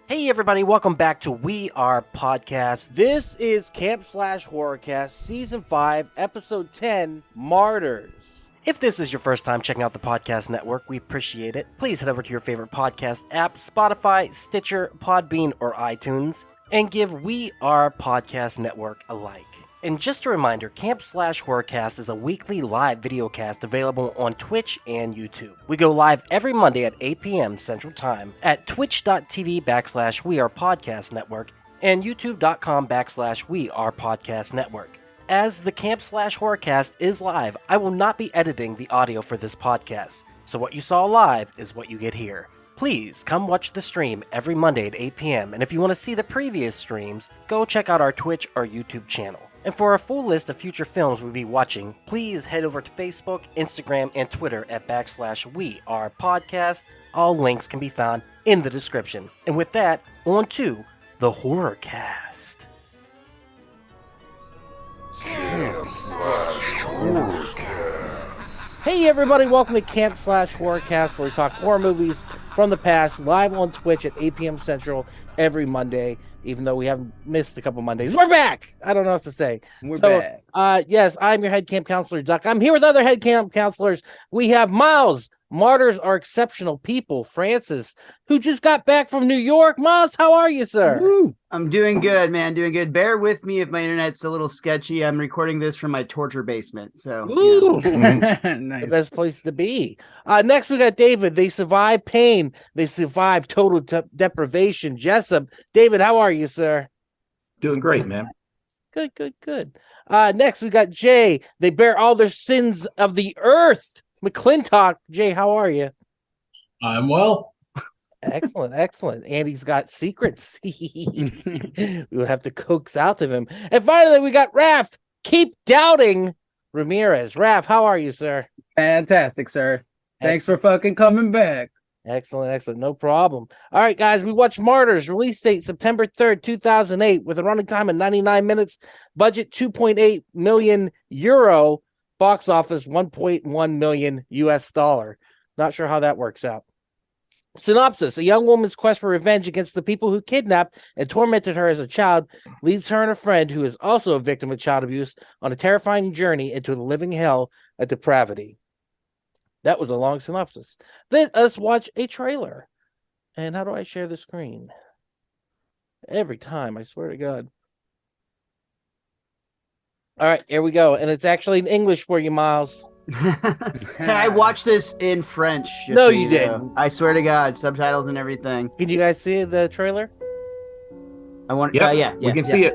Hey everybody, welcome back to We Are Podcast. This is Camp Slash Horrorcast, Season 5, Episode 10, Martyrs. If this is your first time checking out the podcast network, we appreciate it. Please head over to your favorite podcast app, Spotify, Stitcher, Podbean, or iTunes, and give We Are Podcast Network a like. And just a reminder, Camp Slash Horrorcast is a weekly live videocast available on Twitch and YouTube. We go live every Monday at 8 p.m. Central Time at twitch.tv/WeArePodcastNetwork and youtube.com/WeArePodcastNetwork. As the Camp Slash Horrorcast is live, I will not be editing the audio for this podcast, so what you saw live is what you get here. Please come watch the stream every Monday at 8 p.m. and if you want to see the previous streams, go check out our Twitch or YouTube channel. And for a full list of future films we'll be watching, please head over to Facebook, Instagram, and Twitter at /WeArePodcast. All links can be found in the description. And with that, on to the Horrorcast. Camp Slash Horrorcast. Hey everybody, welcome to Camp Slash Horrorcast, where we talk horror movies from the past, live on Twitch at 8 p.m. Central every Monday. Even though we haven't missed a couple Mondays, we're back. I don't know what to say. We're back. Yes, I'm your head camp counselor, Duck. I'm here with other head camp counselors. We have Miles. Martyrs are exceptional people. Francis, who just got back from New York. Miles, how are you, sir? Woo. I'm doing good, man. Doing good. Bear with me if my internet's a little sketchy. I'm recording this from my torture basement. So, ooh, nice. The best place to be. Next, we got David. They survived pain. They survived total deprivation. Jessup. David, how are you, sir? Doing great, man. Good. Next, we got Jay. They bear all their sins of the earth. McClintock. Jay, how are you? I'm well. Excellent. Andy's got secrets. We would have to coax out of him. And finally, we got Raph. Keep doubting Ramirez. Raph, how are you, sir? Fantastic, sir. Thanks for fucking coming back. Excellent. No problem. All right, guys, we watched Martyrs. Release date September 3rd, 2008, with a running time of 99 minutes. Budget 2.8 million euro. Box office $1.1 million US dollar. Not sure how that works out. Synopsis: a young woman's quest for revenge against the people who kidnapped and tormented her as a child leads her and a friend who is also a victim of child abuse on a terrifying journey into the living hell of depravity. That was a long synopsis. Let us watch a trailer. And how do I share the screen? Every time, I swear to God. All right, here we go. And it's actually in English for you, Miles. I watched this in French. No, you didn't. I swear to God, subtitles and everything. Can you guys see the trailer? I want. Yep, Yeah, we can see it.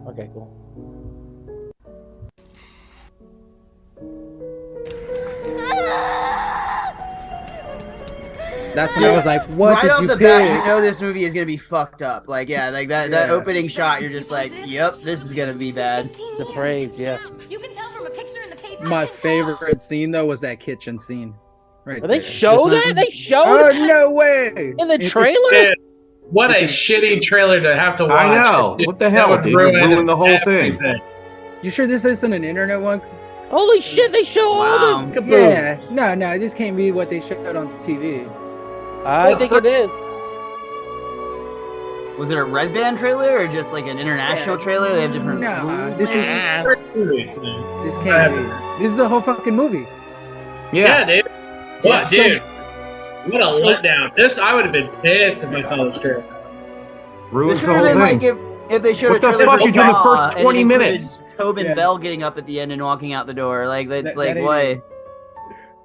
Okay, cool. That's when I was like, what right did off you the pick? bat, you know this movie is gonna be fucked up. Like, that opening shot, you're just like, yep, this is gonna be bad. Depraved, yeah. You can tell from a picture in the paper. My favorite scene, though, was that kitchen scene. Right They there. show This that? one- They show Oh, that no way! in the trailer? Dude, what a It's shitty trailer to have to watch. I know. What the That hell, would dude? Ruin the whole everything. thing. You sure this isn't an internet one? Holy shit, they show all Wow. the kaboom. Yeah. No, this can't be what they showed on TV. I think it is. Was it a Red Band trailer or just like an international trailer? They have different Nah, rules? this is this can't be. This is the whole fucking movie. Yeah, dude. What, Yeah, dude? What a letdown. I would have been pissed if I saw this trailer. Ruins This the would have whole been thing. like if they showed What a the trailer fuck for is in the Saw, first and 20 it included minutes? Tobin Yeah. Bell getting up at the end and walking out the door. Like, that's That- like, that ain't what? it.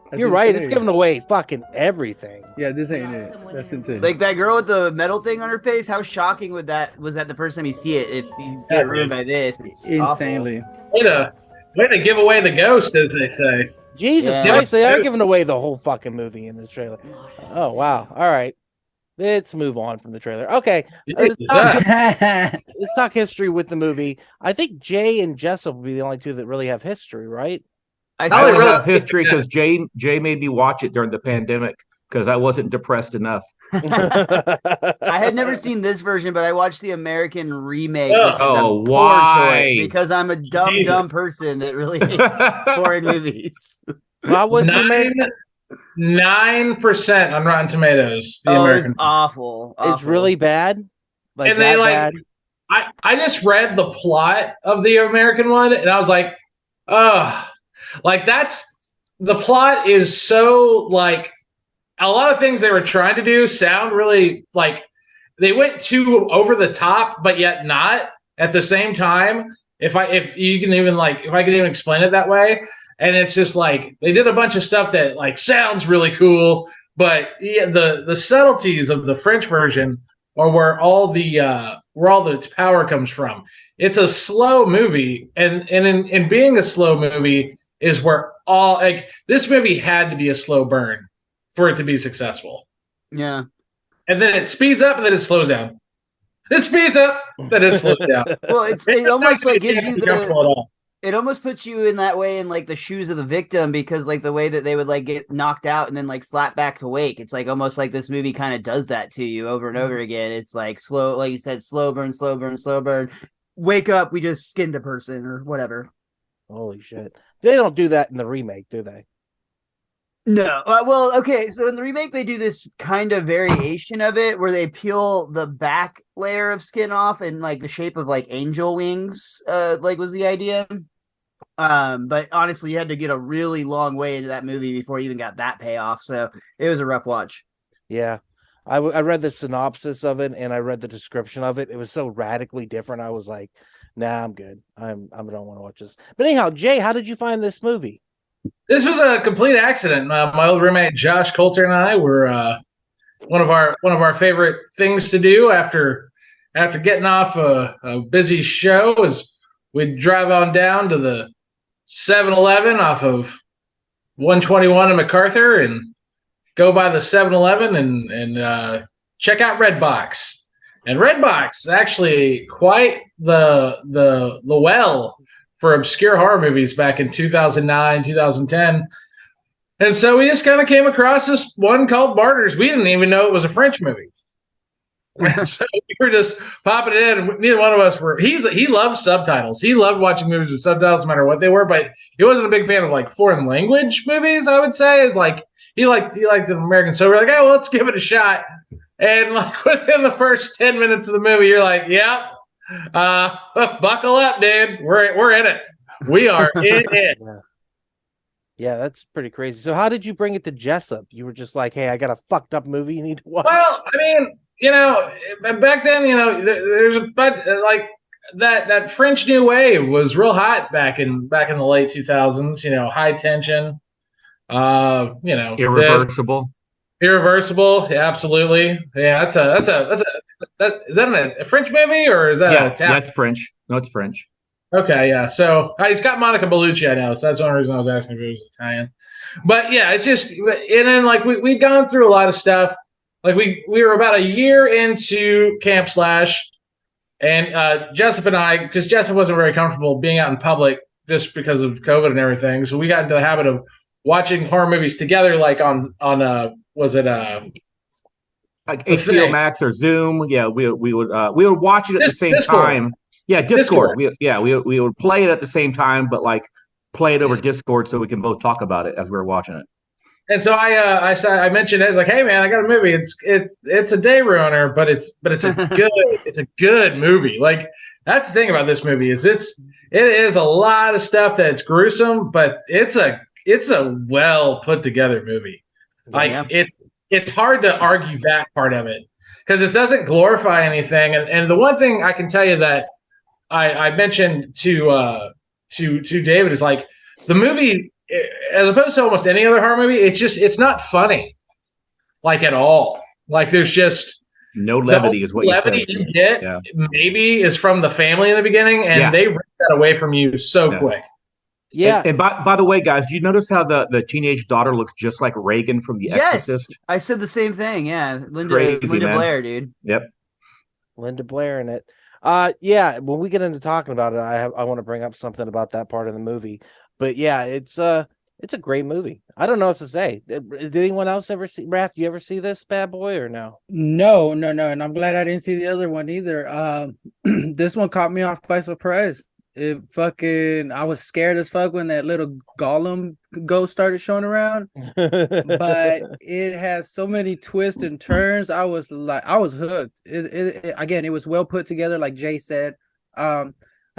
That's You're right, it's insane. giving away fucking everything. Yeah, this ain't it. That's insane. Like that girl with the metal thing on her face. How shocking was that the first time you see it? If you get ruined by this, it's Insanely. Way to give away the ghost, as they say. Jesus Yeah. Christ, they are giving away the whole fucking movie in this trailer. Oh, wow. All right. Let's move on from the trailer. Okay. Let's talk history with the movie. I think Jay and Jessup will be the only two that really have history, right? I I saw don't it. really have history because Jay made me watch it during the pandemic because I wasn't depressed enough. I had never seen this version, but I watched the American remake. Oh, which is a oh, poor why? choice because I'm a dumb person that really hates foreign movies. Well, was the American 9% on Rotten Tomatoes. The Oh, it's American. awful. It's really bad. Like and they that like bad? I just read the plot of the American one, and I was like, like that's the plot is so like a lot of things they were trying to do sound really like they went too over the top, but yet not at the same time. If I can even explain it that way, and it's just like they did a bunch of stuff that like sounds really cool, but yeah, the subtleties of the French version are where all its power comes from. It's a slow movie, and in being a slow movie is where all like this movie had to be a slow burn for it to be successful. Yeah. And then it speeds up and then it slows down. It speeds up, then it slows down. Well, it almost like gives you comfortable at all. it almost puts you in that way in like the shoes of the victim, because like the way that they would like get knocked out and then like slap back to wake. It's like almost like this movie kind of does that to you over and over again. It's like slow, like you said, slow burn, slow burn, slow burn. Wake up, we just skinned a person or whatever. Holy shit. They don't do that in the remake, do they? No. Well, okay. So in the remake, they do this kind of variation of it where they peel the back layer of skin off in like the shape of like angel wings, like was the idea. But honestly, you had to get a really long way into that movie before you even got that payoff. So it was a rough watch. Yeah. I read the synopsis of it and I read the description of it. It was so radically different. I was like, nah, I'm good. I don't want to watch this. But anyhow, Jay, how did you find this movie? This was a complete accident. My old roommate Josh Coulter and I were one of our favorite things to do after getting off a busy show is we'd drive on down to the 7-Eleven off of 121 in MacArthur and go by the 7-Eleven and check out Redbox. And Redbox is actually quite the well for obscure horror movies back in 2009, 2010. And so we just kind of came across this one called Martyrs. We didn't even know it was a French movie. So we were just popping it in, and neither one of us were. He loved subtitles. He loved watching movies with subtitles, no matter what they were. But he wasn't a big fan of like foreign language movies. I would say it's like he liked the American. So we're like, oh, well, let's give it a shot. And like within the first 10 minutes of the movie, you're like, yep, buckle up, dude. We're in it. We are in it. Yeah, that's pretty crazy. So how did you bring it to Jessup? You were just like, hey, I got a fucked up movie you need to watch. Well, I mean, back then, there's like that French New Wave was real hot back in the late 2000s. High tension. Irreversible. Irreversible, yeah, absolutely. Yeah, is that a French movie or is that Yeah, Italian? that's French. No, it's French. Okay, yeah. So he's got Monica Bellucci, I know. So that's the only reason I was asking if it was Italian. But yeah, it's just, and then like we've gone through a lot of stuff. Like we were about a year into Camp Slash, and Jessup and I, because Jessup wasn't very comfortable being out in public just because of COVID and everything. So we got into the habit of watching horror movies together, like on was it like HBO Max or Zoom? Yeah, we would watch it at the same Discord. time. Yeah, Discord. We would play it at the same time, but like play it over Discord so we can both talk about it as we were watching it. And so I mentioned it. I was like, hey man, I got a movie. It's a day ruiner, but it's a good movie. Like that's the thing about this movie is it is a lot of stuff that's gruesome, but it's a well put together movie. Like it's hard to argue that part of it because it doesn't glorify anything. And the one thing I can tell you that I mentioned to David is like the movie, as opposed to almost any other horror movie, it's not funny, like at all. Like there's just no levity is what you said. Levity you get maybe is from the family in the beginning, and they rip that away from you so quick. Yeah. And by the way, guys, do you notice how the teenage daughter looks just like Reagan from The Exorcist? Yes, I said the same thing. Yeah, Linda man. Blair, dude. Yep. Linda Blair in it. Yeah, when we get into talking about it, I want to bring up something about that part of the movie. But yeah, it's a great movie. I don't know what to say. Did anyone else ever see Raph? You ever see this bad boy or no? No, and I'm glad I didn't see the other one either. This one caught me off by surprise. I was scared as fuck when that little Gollum ghost started showing around. But it has so many twists and turns. I was hooked. Again, it was well put together, like Jay said.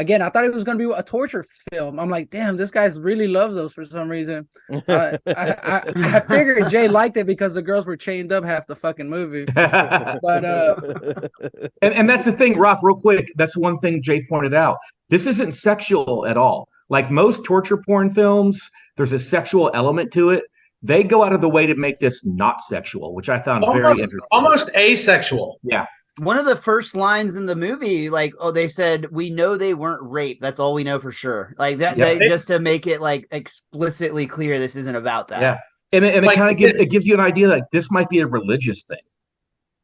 Again, I thought it was going to be a torture film. I'm like, damn, this guy's really love those for some reason. I figured Jay liked it because the girls were chained up half the fucking movie. But and that's the thing, Roth, real quick. That's one thing Jay pointed out. This isn't sexual at all. Like most torture porn films, there's a sexual element to it. They go out of the way to make this not sexual, which I found very interesting. Almost asexual. Yeah. One of the first lines in the movie, like, they said, "We know they weren't raped. That's all we know for sure." Like that, just to make it like explicitly clear, this isn't about that. Yeah, and it kind of gives you an idea like this might be a religious thing.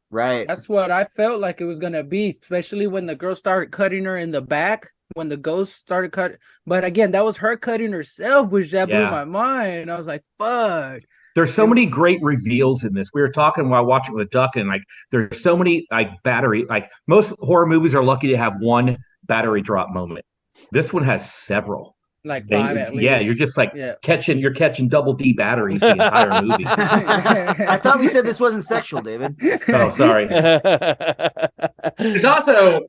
Right. That's what I felt like it was gonna be, especially when the girl started cutting her in the back. When the ghost started cutting, but again, that was her cutting herself, which blew my mind. I was like, "Fuck." There's so many great reveals in this. We were talking while watching with Duck, and like there's so many like most horror movies are lucky to have one battery drop moment. This one has several. Like 5 at least. Yeah, you're just like catching double D batteries the entire movie. I thought we said this wasn't sexual, David. Oh, sorry. It's also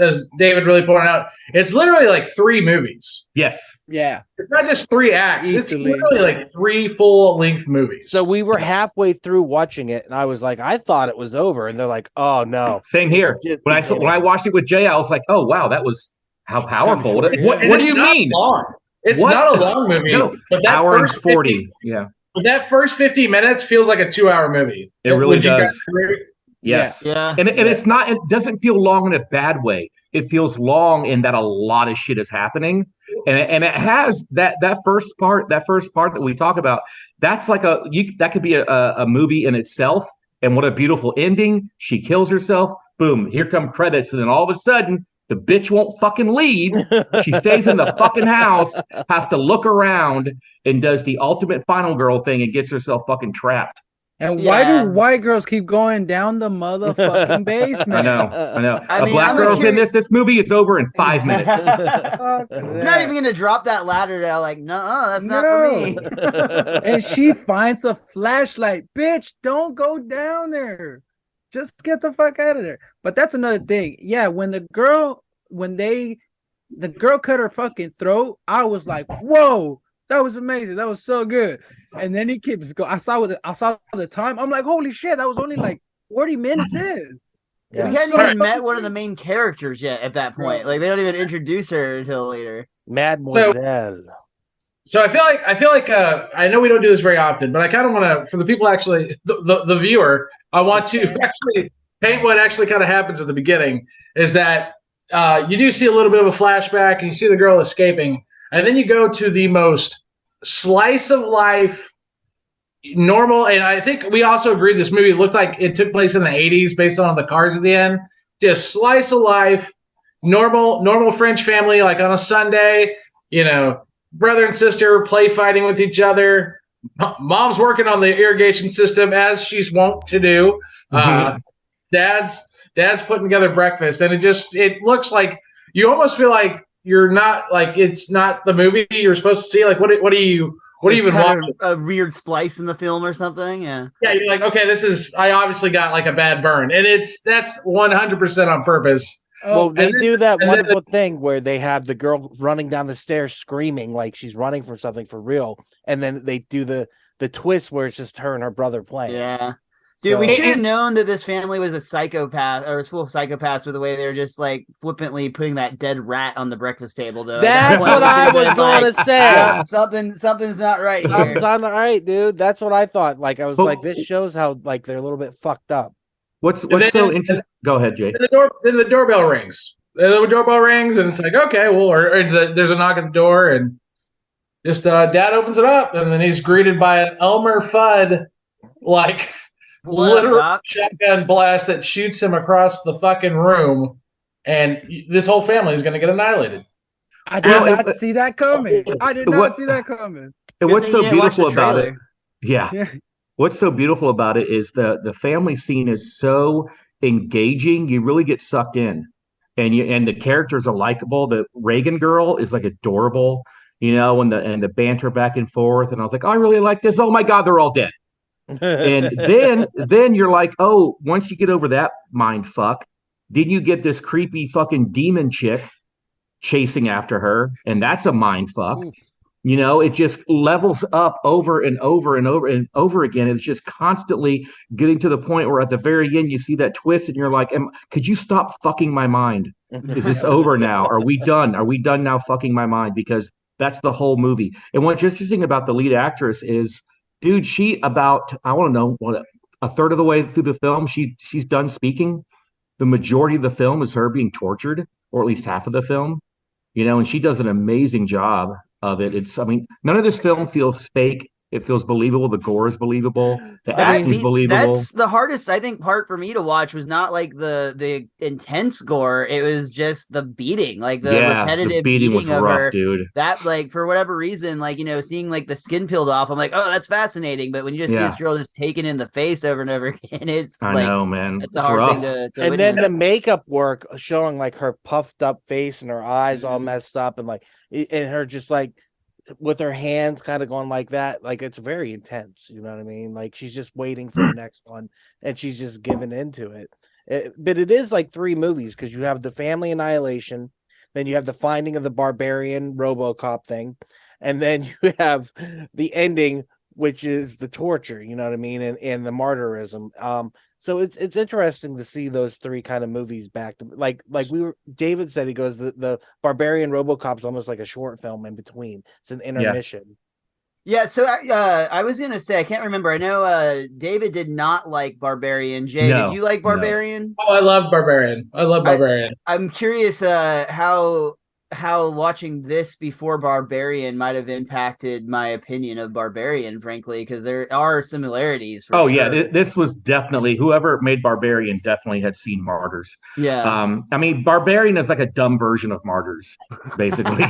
as David really pointed out, it's literally like 3 movies. Yes. Yeah. It's not just 3 acts. Easily. It's literally like 3 full-length movies. So we were halfway through watching it, and I was like, I thought it was over, and they're like, oh no. Same here. When I watched it with Jay, I was like, oh wow, that was how powerful. Sure, what do you mean? Long. It's not a long movie. No, but that hour and first 40. Yeah. But that first 50 minutes feels like a 2-hour movie. It really does. Yes. Yeah. And it's not. It doesn't feel long in a bad way. It feels long in that a lot of shit is happening, and it has that first part that we talk about. That's like that could be a movie in itself. And what a beautiful ending! She kills herself. Boom! Here come credits, and then all of a sudden, the bitch won't fucking leave. She stays in the fucking house, has to look around, and does the ultimate final girl thing and gets herself fucking trapped. And why do white girls keep going down the motherfucking basement? I know. Black girl's in this. This movie is over in 5 minutes. You're not even going to drop that ladder down. Like, no, that's not for me. And she finds a flashlight. Bitch, don't go down there. Just get the fuck out of there. But that's another thing. Yeah, when the girl cut her fucking throat, I was like, whoa, that was amazing. That was so good. And then he keeps going. I saw the time. I'm like, holy shit, that was only like 40 minutes in. Yeah. We hadn't even met one of the main characters yet at that point. Like they don't even introduce her until later. Mademoiselle. So I feel like I know we don't do this very often, but I kind of want to, for the people actually, the viewer, I want to actually paint what actually kind of happens at the beginning. Is that you do see a little bit of a flashback, and you see the girl escaping, and then you go to the most slice of life, normal. And I think we also agreed this movie looked like it took place in the 80s based on the cars at the end. Just slice of life, normal French family, like on a Sunday, brother and sister play fighting with each other. Mom's working on the irrigation system as she's wont to do. Dad's putting together breakfast, and it looks like you almost feel like you're not, like it's not the movie you're supposed to see. Like what do you even watch? A weird splice in the film or something. Yeah, you're like, okay, I obviously got like a bad burn, and that's 100% on purpose. Well, they do that wonderful thing where they have the girl running down the stairs screaming like she's running from something for real, and then they do the twist where it's just her and her brother playing. Yeah. Dude, we should have known that this family was a psychopath, or was full of psychopaths, with the way they were just like flippantly putting that dead rat on the breakfast table. Though that's what I was going to say. Something's not right here. Something's not right, dude. That's what I thought. Like I was like, this shows how like they're a little bit fucked up. What's so interesting? Go ahead, Jay. Then the doorbell rings. The doorbell rings, and it's like, okay, well, there's a knock at the door, and just Dad opens it up, and then he's greeted by an Elmer Fudd, like literal shotgun blast that shoots him across the fucking room, and this whole family is going to get annihilated. I did not see that coming. And what's so beautiful about it? Yeah. What's so beautiful about it is the family scene is so engaging. You really get sucked in. and the characters are likable. The Reagan girl is like adorable, and the banter back and forth. And I was like, oh, I really like this. Oh my God, they're all dead. And then you're like, oh, once you get over that mind fuck, then you get this creepy fucking demon chick chasing after her, and that's a mind fuck. It just levels up over and over and over and over again. It's just constantly getting to the point where at the very end you see that twist and you're like, could you stop fucking my mind? Is this over now? Are we done? Are we done now fucking my mind? Because that's the whole movie. And what's interesting about the lead actress is, dude, I want to know, what, a third of the way through the film, she's done speaking. The majority of the film is her being tortured, or at least half of the film, and she does an amazing job of it. None of this film feels fake. It feels believable. The gore is believable. The acting is believable. That's the hardest, I think, part for me to watch was not like the intense gore. It was just the beating, like the repetitive beating was of rough, her. Dude. That, like, for whatever reason, like, seeing like the skin peeled off, I'm like, oh, that's fascinating. But when you just see this girl just taken in the face over and over again, I know, man. It's a hard rough. Thing to and witness. Then the makeup work showing like her puffed up face and her eyes all messed up and her just like with her hands kind of going like that, like it's very intense, you know what I mean? Like she's just waiting for the next one and she's just giving into it. But it is like 3 movies because you have the family annihilation, then you have the finding of the barbarian RoboCop thing, and then you have the ending, which is the torture, you know what I mean, and the martyrism. So it's interesting to see those 3 kind of movies back to like David said, he goes, the barbarian RoboCop's almost like a short film in between. It's an intermission. Yeah, so I was gonna say, I can't remember. I know David did not like Barbarian. Jay, did you like Barbarian? No. Oh, I love Barbarian. I'm curious how watching this before Barbarian might have impacted my opinion of Barbarian, frankly, because there are similarities. This was definitely, whoever made Barbarian definitely had seen Martyrs. Yeah. Barbarian is like a dumb version of Martyrs, basically.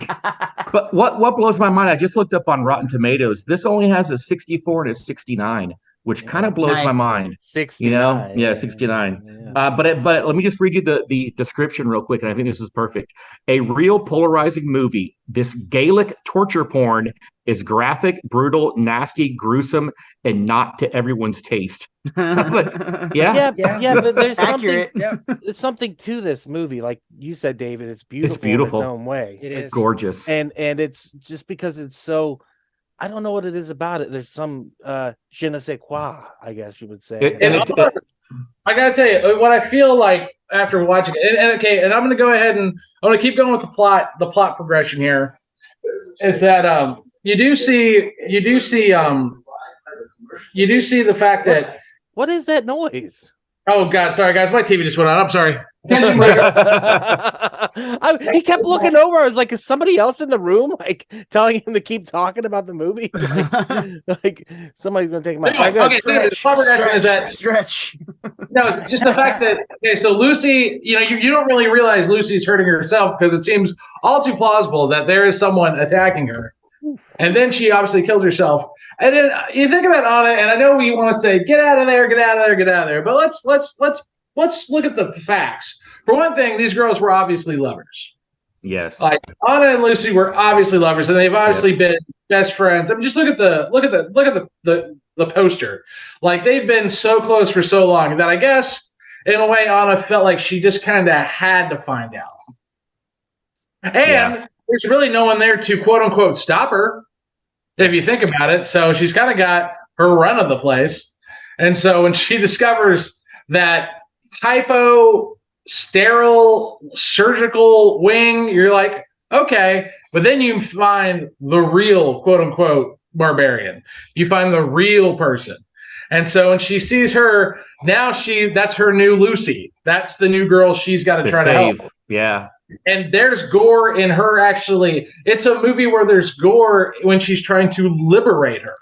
But what blows my mind, I just looked up on Rotten Tomatoes. This only has a 64 and a 69, which kind of blows my mind. 69. 69. Yeah. But let me just read you the description real quick, and I think this is perfect. A real polarizing movie. This Gaelic torture porn is graphic, brutal, nasty, gruesome, and not to everyone's taste. But there's something. There's something to this movie, like you said, David. It's beautiful. It's beautiful in its own way. It's gorgeous, and it's just because it's so. I don't know what it is about it. There's some je ne sais quoi, I guess you would say. I gotta tell you what I feel like after watching it. And I'm gonna go ahead and I'm gonna keep going with the plot progression here. Is that you do see the fact that what is that noise? Oh God, sorry guys, my TV just went on. I'm sorry. He kept looking over. I was like, is somebody else in the room, like telling him to keep talking about the movie? Like somebody's gonna take my stretch. No, it's just the fact that so Lucy, you don't really realize Lucy's hurting herself because it seems all too plausible that there is someone attacking her. And then she obviously kills herself. And then you think about Anna, and I know we want to say, get out of there, get out of there, get out of there. But let's look at the facts. For one thing, these girls were obviously lovers. Yes. Like Anna and Lucy were obviously lovers, and they've obviously been best friends. I mean, just look at the poster. Like they've been so close for so long that I guess in a way Anna felt like she just kind of had to find out. And there's really no one there to quote unquote stop her, if you think about it. So she's kind of got her run of the place. And so when she discovers that sterile surgical wing, you're like, okay. But then you find the real quote unquote barbarian. You find the real person. And so when she sees her, now that's her new Lucy. That's the new girl she's got to try to help. Yeah. And there's gore in her, actually. It's a movie where there's gore when she's trying to liberate her.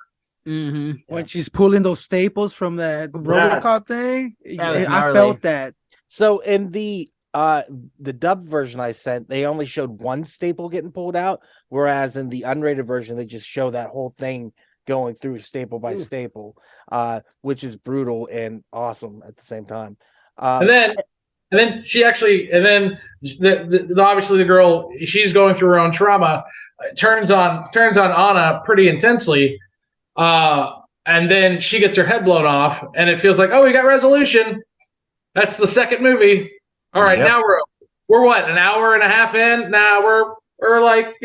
Mm-hmm. When she's pulling those staples from that RoboCop thing. I felt that. So in the dubbed version I sent, they only showed one staple getting pulled out, whereas in the unrated version, they just show that whole thing going through staple by staple, which is brutal and awesome at the same time. And And then obviously the girl, she's going through her own trauma, turns on Anna pretty intensely, and then she gets her head blown off, and it feels like, oh, we got resolution. That's the second movie. All right, now we're what, an hour and a half in? Nah, we're like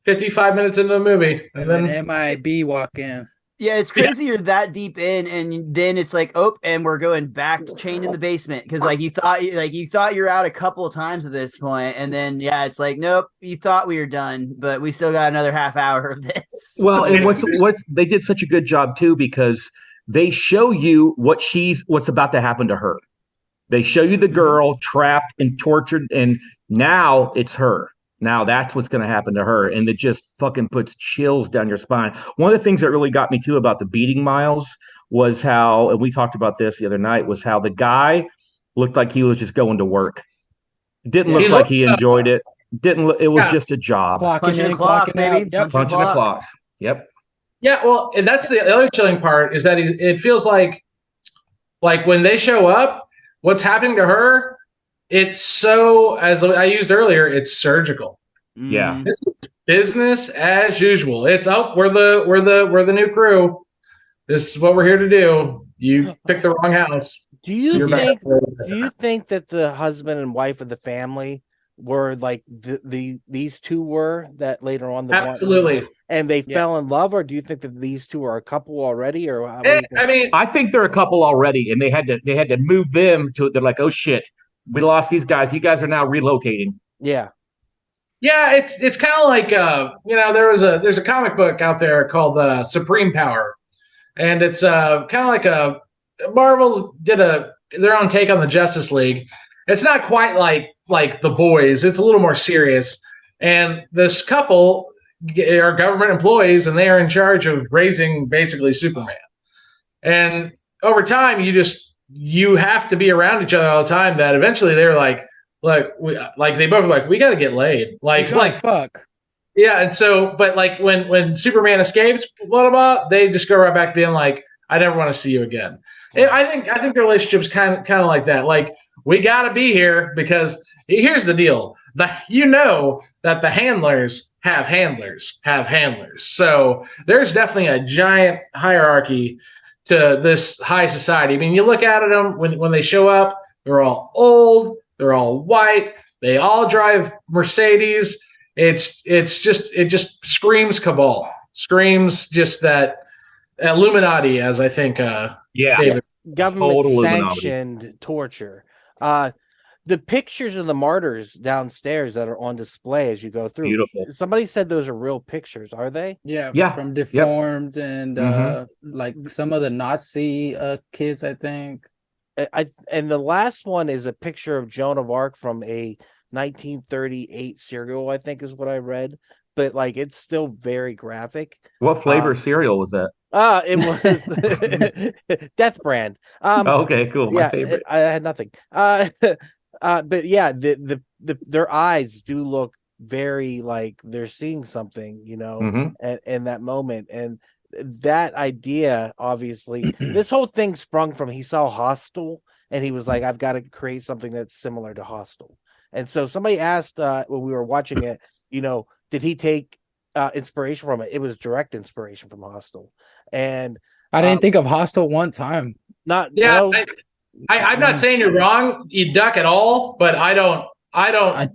55 minutes into the movie, and then MIB walk in. Yeah, it's crazy you're that deep in, and then it's like, oh, and we're going back chained in the basement because you thought you're out a couple of times at this point, and then it's like, nope, you thought we were done, but we still got another half hour of this. Well, and what's they did such a good job too, because they show you what's about to happen to her. They show you the girl trapped and tortured, and now it's her. Now that's what's going to happen to her. And it just fucking puts chills down your spine. One of the things that really got me too about the beating Miles was how, and we talked about this the other night, was how the guy looked like he was just going to work. Didn't look like he enjoyed it. It was just a job. Punching a clock, maybe. Yep. Punching a clock. Yep. Yeah, well, and that's the other chilling part is that it feels like when they show up, what's happening to her, it's so, as I used earlier, it's surgical. Yeah. This is business as usual. It's we're the new crew. This is what we're here to do. You picked the wrong house. Do you think that the husband and wife of the family were like these two were that later on absolutely and they fell in love, or do you think that these two are a couple already, or I think they're a couple already, and they had to move them to, they're like, oh shit, we lost these guys. You guys are now relocating. Yeah. It's kind of like there's a comic book out there called Supreme Power, and it's kind of like Marvel did their own take on the Justice League. It's not quite like The Boys. It's a little more serious. And this couple are government employees, and they are in charge of raising basically Superman. And over time, you have to be around each other all the time. That eventually they're like they both are like, we got to get laid. Like fuck. Yeah, and so, but like when Superman escapes, blah blah blah, they just go right back to being like, I never want to see you again. And I think the relationship's kind of like that. Like, we got to be here because here's the deal: that the handlers have handlers have handlers. So there's definitely a giant hierarchy to this high society. I mean, you look at them when they show up, they're all old, they're all white, they all drive Mercedes. It just screams cabal, screams just that Illuminati, as I think. David. Government sanctioned torture. The pictures of the martyrs downstairs that are on display as you go through. Beautiful. Somebody said those are real pictures. Are they? Yeah. From deformed and like some of the Nazi kids, I think. And the last one is a picture of Joan of Arc from a 1938 cereal, I think is what I read. But like, it's still very graphic. What flavor cereal was that? It was Death Brand. Okay, cool. My favorite. I had nothing. But yeah, their eyes do look very like they're seeing something, in that moment. And that idea, obviously, this whole thing sprung from, he saw Hostel and he was like, I've got to create something that's similar to Hostel. And so somebody asked when we were watching it, did he take inspiration from it? It was direct inspiration from Hostel. And I didn't think of Hostel one time. I'm not saying you're wrong, you duck at all, but I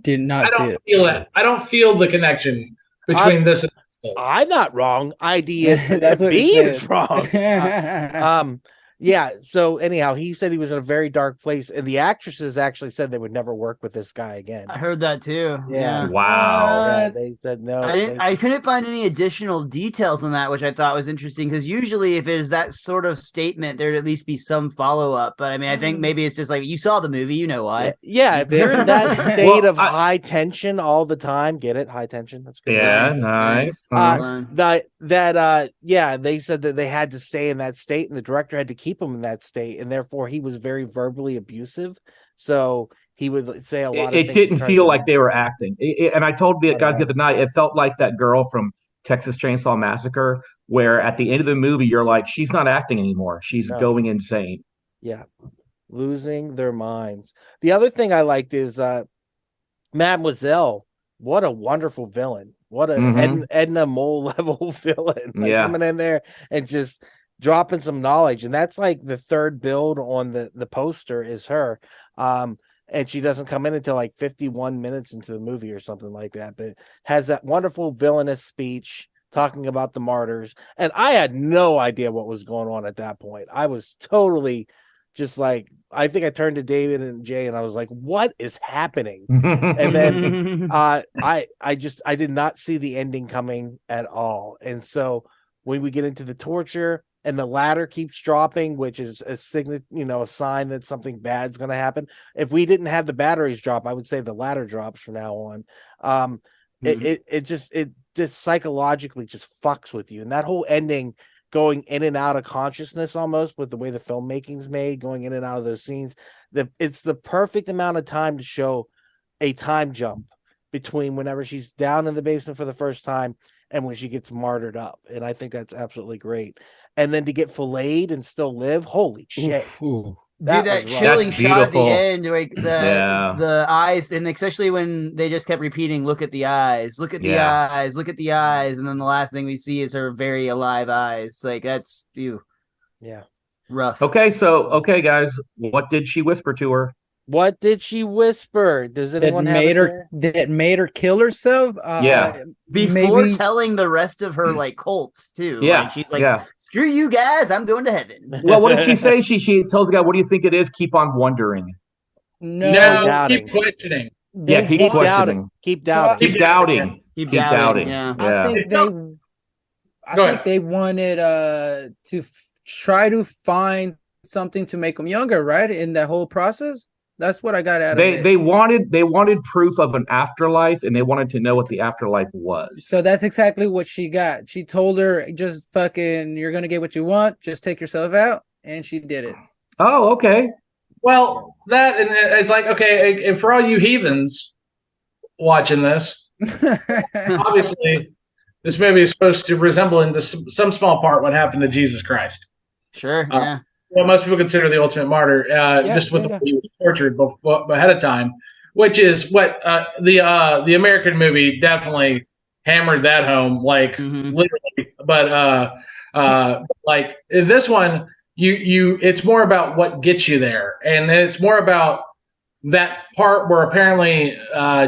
did not see it. Feel it. I don't feel the connection between this and Hostel. I'm not wrong. Idea that's what B is wrong. Yeah. So anyhow, he said he was in a very dark place, and the actresses actually said they would never work with this guy again. I heard that too. Yeah. Wow. Yeah, they said no. I couldn't find any additional details on that, which I thought was interesting, because usually if it is that sort of statement, there'd at least be some follow up. But I mean, I think maybe it's just like, you saw the movie, you know why. Yeah. If you're in that state of high tension all the time, get it? High tension. That's good. Yeah. Nice. They said that they had to stay in that state, and the director had to keep him in that state, and therefore he was very verbally abusive. So he would say a lot of things. It didn't feel like they were acting. And I told the guys the other night, it felt like that girl from Texas Chainsaw Massacre, where at the end of the movie, you're like, she's not acting anymore. She's going insane. Yeah. losing their minds. The other thing I liked is Mademoiselle. What a wonderful villain. What a Edna Mole level villain. Like coming in there and just dropping some knowledge. And that's like the third build on the poster is her. And she doesn't come in until like 51 minutes into the movie or something like that, but has that wonderful villainous speech talking about the martyrs. And I had no idea what was going on at that point. I was totally just like, I think I turned to David and Jay and I was like, what is happening? And then I did not see the ending coming at all. And so when we get into the torture and the ladder keeps dropping, which is a a sign that something bad's going to happen. If we didn't have the batteries drop, I would say the ladder drops from now on. It just psychologically just fucks with you. And that whole ending, going in and out of consciousness almost with the way the filmmaking's made, going in and out of those scenes, it's the perfect amount of time to show a time jump between whenever she's down in the basement for the first time and when she gets martyred up. And I think that's absolutely great. And then to get filleted and still live, holy shit. Dude, that chilling shot at the end, like the eyes, and especially when they just kept repeating, look at the eyes, look at the eyes, look at the eyes, and then the last thing we see is her very alive eyes. Like, that's rough. Okay, guys, what did she whisper to her? What did she whisper? Does anyone that made her kill herself? Before telling the rest of her like cults too. Yeah, like, she's like, screw you guys, I'm going to heaven. Well, what did she say? She tells the guy, what do you think it is? Keep on wondering. No, keep questioning. Keep questioning. Keep doubting. Keep doubting. Keep doubting. Yeah. I think they wanted to try to find something to make them younger, right? In that whole process. That's what I got out of it. They wanted proof of an afterlife, and they wanted to know what the afterlife was. So that's exactly what she got. She told her, just fucking, you're gonna get what you want. Just take yourself out, and she did it. Oh, okay. Well, that, and it's like, okay, and for all you heathens watching this, obviously, this movie is supposed to resemble in some small part what happened to Jesus Christ. Sure. Yeah. Well, most people consider the ultimate martyr, just with the way he was tortured ahead of time, which is what the American movie definitely hammered that home, like literally. But like in this one, it's more about what gets you there, and it's more about that part where apparently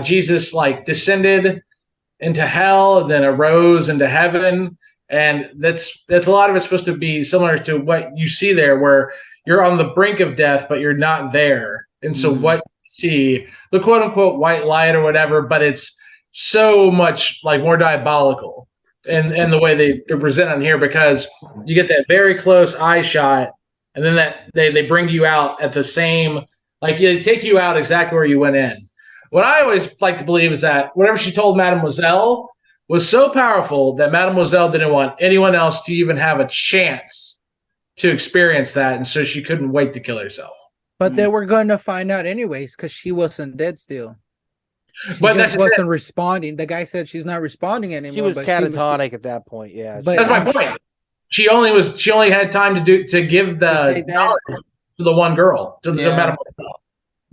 Jesus like descended into hell and then arose into heaven. And that's a lot of it's supposed to be similar to what you see there, where you're on the brink of death, but you're not there. And so what you see, the quote unquote white light or whatever, but it's so much like more diabolical and the way they present on here, because you get that very close eye shot, and then that they bring you out at the same, like they take you out exactly where you went in. What I always like to believe is that whatever she told Mademoiselle was so powerful that Mademoiselle didn't want anyone else to even have a chance to experience that, and so she couldn't wait to kill herself. But they were going to find out anyways, because she wasn't dead still. She just wasn't responding. The guy said she's not responding anymore. She was catatonic at that point. Yeah, but that's my point. She only had time to give the knowledge to the one girl, to the Mademoiselle.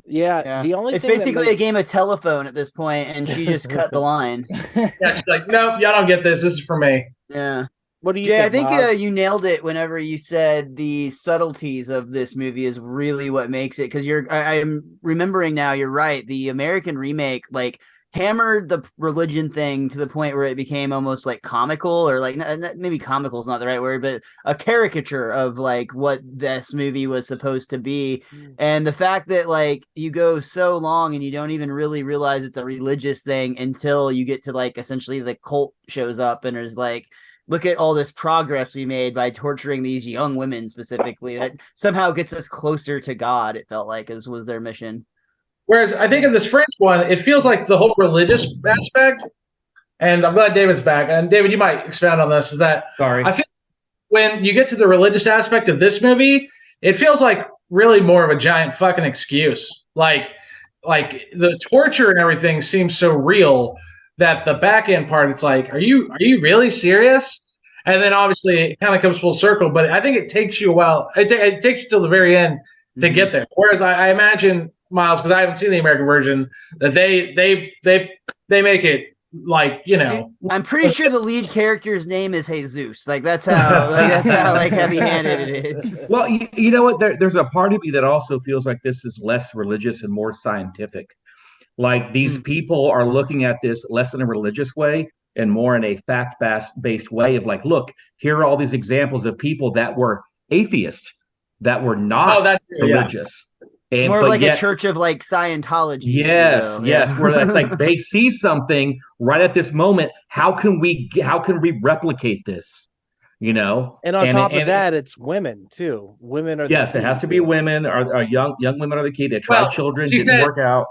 Yeah, the only it's thing basically a game of telephone at this point, and she just cut the line. Yeah, she's like, no, y'all don't get this. This is for me. Yeah. What do you Jay, think? I think you nailed it whenever you said the subtleties of this movie is really what makes it. Because I'm remembering now, you're right. The American remake, like, hammered the religion thing to the point where it became almost like comical, or like maybe comical is not the right word, but a caricature of like what this movie was supposed to be. And the fact that like you go so long and you don't even really realize it's a religious thing until you get to like essentially the cult shows up and is like, look at all this progress we made by torturing these young women specifically, that somehow gets us closer to God, it felt like, as was their mission. Whereas I think in this French one, it feels like the whole religious aspect, and I'm glad David's back. And David, you might expound on this, is that I feel when you get to the religious aspect of this movie, it feels like really more of a giant fucking excuse. Like the torture and everything seems so real that the back end part, it's like, are you really serious? And then obviously it kind of comes full circle, but I think it takes you a while. It takes you till the very end to get there. Whereas I imagine, Miles, because I haven't seen the American version, that they make it like, you know. I'm pretty sure the lead character's name is Jesus. Like that's how like heavy-handed it is. Well, you know what? There's a part of me that also feels like this is less religious and more scientific. Like these people are looking at this less in a religious way and more in a fact-based way of like, look, here are all these examples of people that were atheist, that were not religious. It's more like a church of like Scientology. Yes, where that's like they see something right at this moment. How can we replicate this? You know, and on top of that, it's women too. Women are it has to be women or young women are the key. They try children, didn't work out.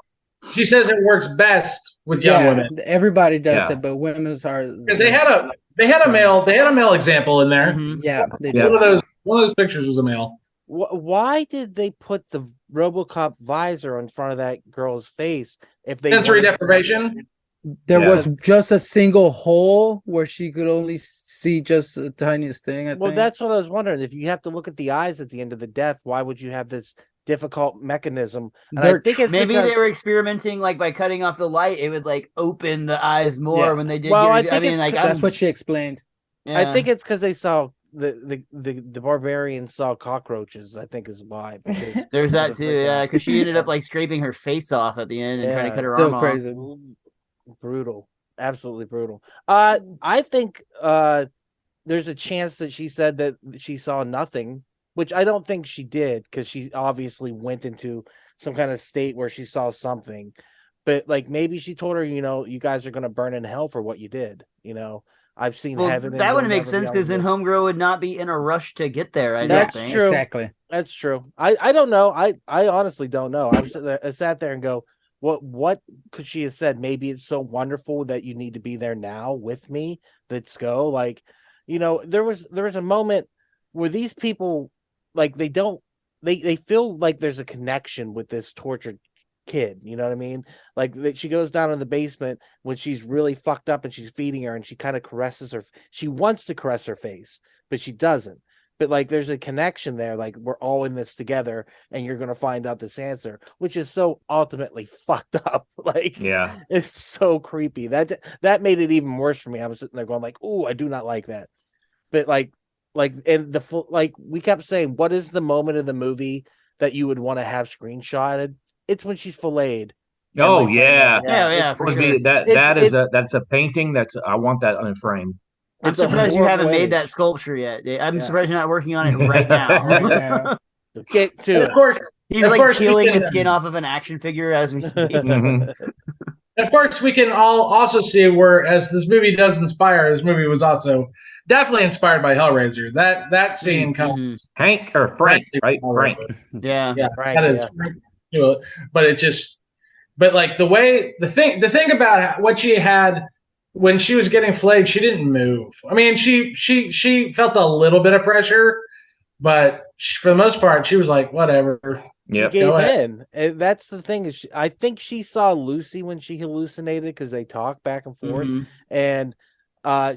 She says it works best with young women. Everybody does it, but women's are because they had a male example in there. Mm-hmm. Yeah, one of those pictures was a male. Why did they put the RoboCop visor in front of that girl's face? If they sensory deprivation, there was just a single hole where she could only see just the tiniest thing. I think. That's what I was wondering. If you have to look at the eyes at the end of the death, why would you have this difficult mechanism? And I think it's maybe they were experimenting, like by cutting off the light, it would like open the eyes more when they did. Well, that's what she explained. Yeah. I think it's because they saw. The barbarians saw cockroaches, I think is why. There's that too, because she ended up like scraping her face off at the end and trying to cut her arm off. Crazy. Brutal, absolutely brutal. I think there's a chance that she said that she saw nothing, which I don't think she did, because she obviously went into some kind of state where she saw something. But like maybe she told her, you know, you guys are going to burn in hell for what you did, you know. I've seen heaven. That wouldn't make sense because then Homegirl would not be in a rush to get there. That's don't think. True. Exactly. That's true. I don't know. I honestly don't know. I sat there and go, what could she have said? Maybe it's so wonderful that you need to be there now with me. Let's go. Like, you know, there was a moment where these people, like, they feel like there's a connection with this tortured kid, you know what I mean? Like that she goes down in the basement when she's really fucked up and she's feeding her and she kind of caresses her. She wants to caress her face, but she doesn't. But like there's a connection there, like we're all in this together and you're gonna find out this answer, which is so ultimately fucked up. Like it's so creepy. That made it even worse for me. I was sitting there going like, oh, I do not like that. But like and we kept saying, what is the moment of the movie that you would want to have screenshotted? It's when she's filleted. Oh, for sure. That's a painting. I want that on a frame. I'm surprised you haven't made that sculpture yet. I'm surprised you're not working on it right now. Get to it. Of course, he's like peeling the skin off of an action figure as we speak. Of course, we can all also see where, as this movie does inspire, this movie was also definitely inspired by Hellraiser. That scene comes Hank or Frank, right? Frank. Yeah, Frank, that is. Yeah. But it just, but like the thing about what she had when she was getting flayed, she didn't move. I mean, she felt a little bit of pressure, but for the most part, she was like, whatever. She gave in. And that's the thing is, I think she saw Lucy when she hallucinated because they talk back and forth, and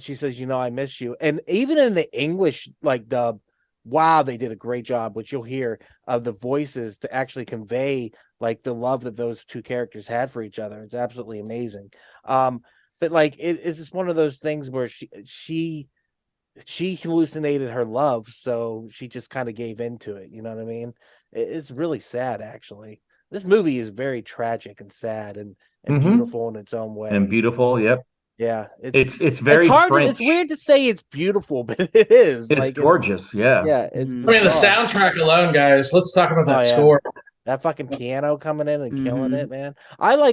she says, "You know, I miss you." And even in the English like dub, wow, they did a great job, which you'll hear of the voices to actually convey like the love that those two characters had for each other. It's absolutely amazing. But like it's just one of those things where she hallucinated her love, so she just kind of gave into it. You know what I mean? It's really sad, actually. This movie is very tragic and sad and beautiful in its own way. And beautiful, yep. Yeah, it's very hard. French. It's weird to say it's beautiful, but it is. It's like gorgeous. Yeah. It's. I mean, the soundtrack alone, guys. Let's talk about that score. That fucking piano coming in and killing it, man.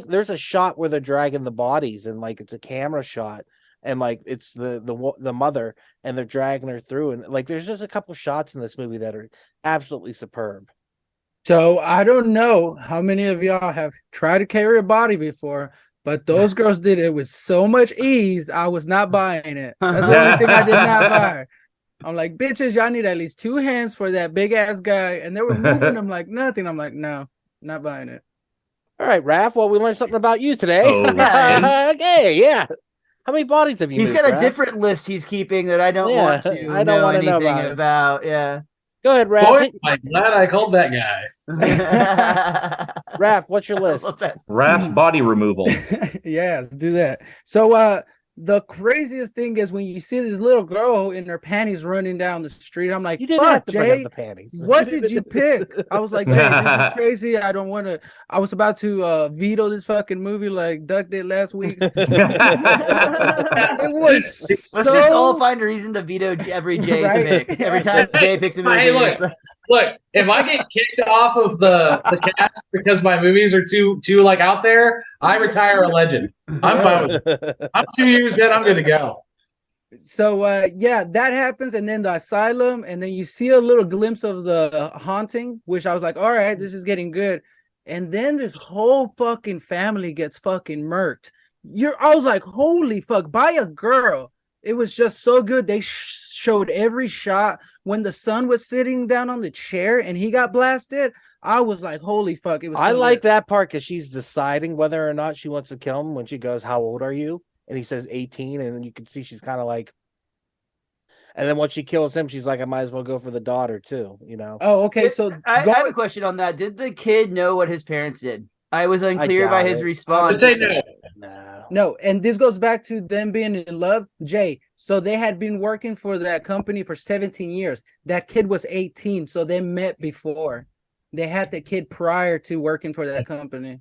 There's a shot where they're dragging the bodies and like it's a camera shot and like it's the mother and they're dragging her through and like there's just a couple shots in this movie that are absolutely superb. So I don't know how many of y'all have tried to carry a body before, but those girls did it with so much ease. I was not buying it. That's the only thing I did not buy. I'm like, bitches, y'all need at least 2 hands for that big ass guy. And they were moving them like nothing. I'm like, no, not buying it. All right, Raph. Well, we learned something about you today. Okay, yeah. How many bodies have you He's moved, got a Raph? different list he's keeping that I don't want to I don't want to anything know about. Yeah. Go ahead, Raph. Boy, I'm glad I called that guy. Raph, what's your list? Raph's body removal. Yeah, let's do that. So the craziest thing is when you see this little girl in her panties running down the street. I'm like, You didn't have fuck, to bring up Jay, the panties. what did you pick? I was like, Jay, this is crazy. I don't want to. I was about to veto this fucking movie like Duck did last week. It was Let's just all find a reason to veto every Jay's Right? pick. Every time Jay picks a movie. Hey, look, if I get kicked off of the cast because my movies are too like out there, I retire a legend. I'm fine with it. I'm 2 years in, I'm good to go. So yeah, that happens, and then the asylum, and then you see a little glimpse of the haunting, which I was like, all right, this is getting good. And then this whole fucking family gets fucking murked. I was like, holy fuck, by a girl. It was just so good. They showed every shot when the son was sitting down on the chair and he got blasted. I was like, holy fuck. It was. I so like good. that part because she's deciding whether or not she wants to kill him when she goes, "How old are you?" And he says 18, and then you can see she's kind of like. And then once she kills him, she's like, "I might as well go for the daughter too," you know. Oh, okay. So I have a question on that. Did the kid know what his parents did? I was unclear by doubt his it. response. But they know. No, and this goes back to them being in love, Jay. So they had been working for that company for 17 years. That kid was 18, so they met before. They had the kid prior to working for that company.